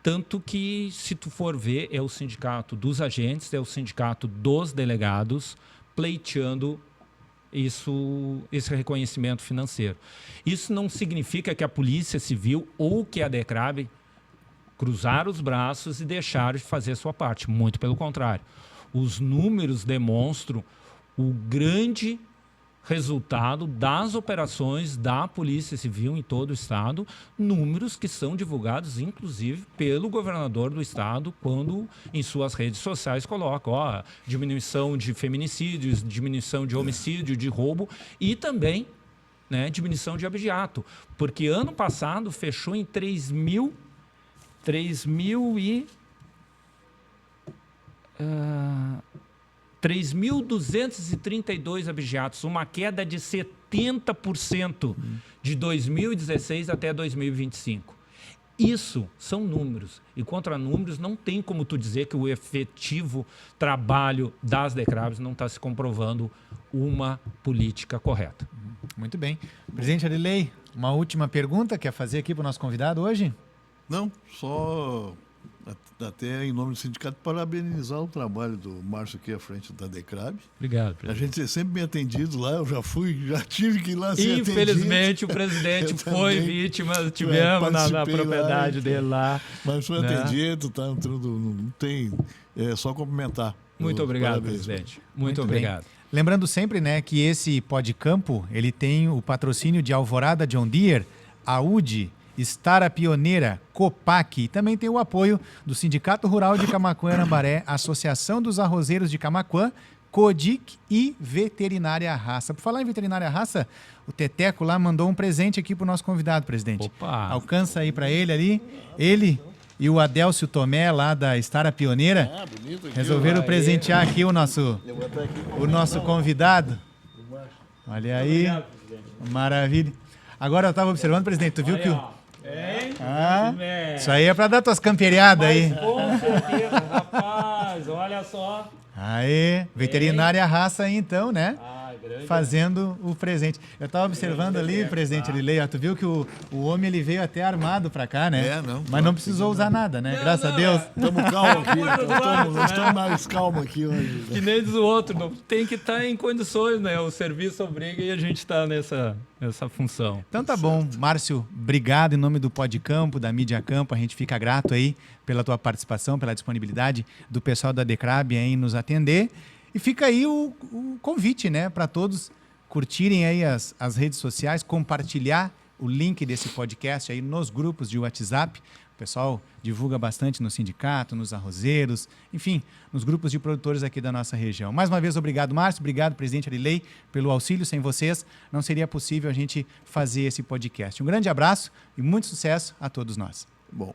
Speaker 3: Tanto que, se tu for ver, é o sindicato dos agentes, é o sindicato dos delegados pleiteando esse reconhecimento financeiro. Isso não significa que a Polícia Civil ou que a DECRAB cruzaram os braços e deixaram de fazer a sua parte. Muito pelo contrário. Os números demonstram o grande resultado das operações da Polícia Civil em todo o Estado, números que são divulgados, inclusive, pelo governador do Estado, quando em suas redes sociais coloca diminuição de feminicídios, diminuição de homicídio, de roubo e também, né, diminuição de abigeato. Porque ano passado fechou em 3.232 abigeatos, uma queda de 70% de 2016 até 2025. Isso são números. E contra números não tem como tu dizer que o efetivo trabalho das DECRABs não está se comprovando uma política correta.
Speaker 1: Muito bem. Presidente Arilei, uma última pergunta quer fazer aqui para o nosso convidado hoje?
Speaker 2: Não, só até em nome do sindicato parabenizar o trabalho do Márcio aqui à frente da DECRAB.
Speaker 3: Obrigado,
Speaker 2: A
Speaker 3: presidente.
Speaker 2: gente é sempre bem atendido lá, eu já tive que ir lá ser atendido.
Speaker 3: Infelizmente, o presidente
Speaker 2: Eu
Speaker 3: foi
Speaker 2: também
Speaker 3: vítima, tivemos na
Speaker 2: participei
Speaker 3: propriedade
Speaker 2: lá,
Speaker 3: dele lá.
Speaker 2: Mas foi
Speaker 3: né?
Speaker 2: atendido, tá tudo, não tem, é só cumprimentar.
Speaker 3: Muito obrigado,
Speaker 2: Parabéns.
Speaker 3: presidente. Muito
Speaker 1: Muito bem.
Speaker 3: obrigado.
Speaker 1: Lembrando sempre, né, que esse Podcampo, ele tem o patrocínio de Alvorada John Deere, Audi, Estara Pioneira, Copac, e também tem o apoio do Sindicato Rural de Camaquã e Arambaré, Associação dos Arrozeiros de Camaquã, Codic e Veterinária Raça. Por falar em Veterinária Raça, o Teteco lá mandou um presente aqui para o nosso convidado, presidente.
Speaker 3: Opa!
Speaker 1: Alcança aí para ele ali. Ele e o Adélcio Tomé, lá da Estara Pioneira,
Speaker 2: Bonito aqui,
Speaker 1: resolveram presentear aqui o nosso convidado. Olha aí, maravilha. Agora eu estava observando, presidente, tu viu que isso aí é para dar tuas camperiadas aí.
Speaker 3: Com certeza, rapaz, olha só.
Speaker 1: Aí, Veterinária Raça aí então, né?
Speaker 3: Grande.
Speaker 1: Fazendo o presente. Eu estava observando ali, presidente Arilei, tu viu que o homem ele veio até armado para cá, né? Mas não precisou usar nada, né? Graças a Deus.
Speaker 2: Estamos calmos aqui, nós estamos mais calmos aqui hoje.
Speaker 3: Que nem diz o outro, não tem que estar em condições, né? O serviço obriga e a gente está nessa função.
Speaker 1: Então tá bom, Márcio, obrigado em nome do Podcampo, da Mídia Campo, a gente fica grato aí pela tua participação, pela disponibilidade do pessoal da DECRAB em nos atender. E fica aí o convite, né, para todos curtirem aí as redes sociais, compartilhar o link desse podcast aí nos grupos de WhatsApp. O pessoal divulga bastante no sindicato, nos arrozeiros, enfim, nos grupos de produtores aqui da nossa região. Mais uma vez, obrigado, Márcio, obrigado, presidente Arilei, pelo auxílio. Sem vocês, não seria possível a gente fazer esse podcast. Um grande abraço e muito sucesso a todos nós.
Speaker 2: Bom.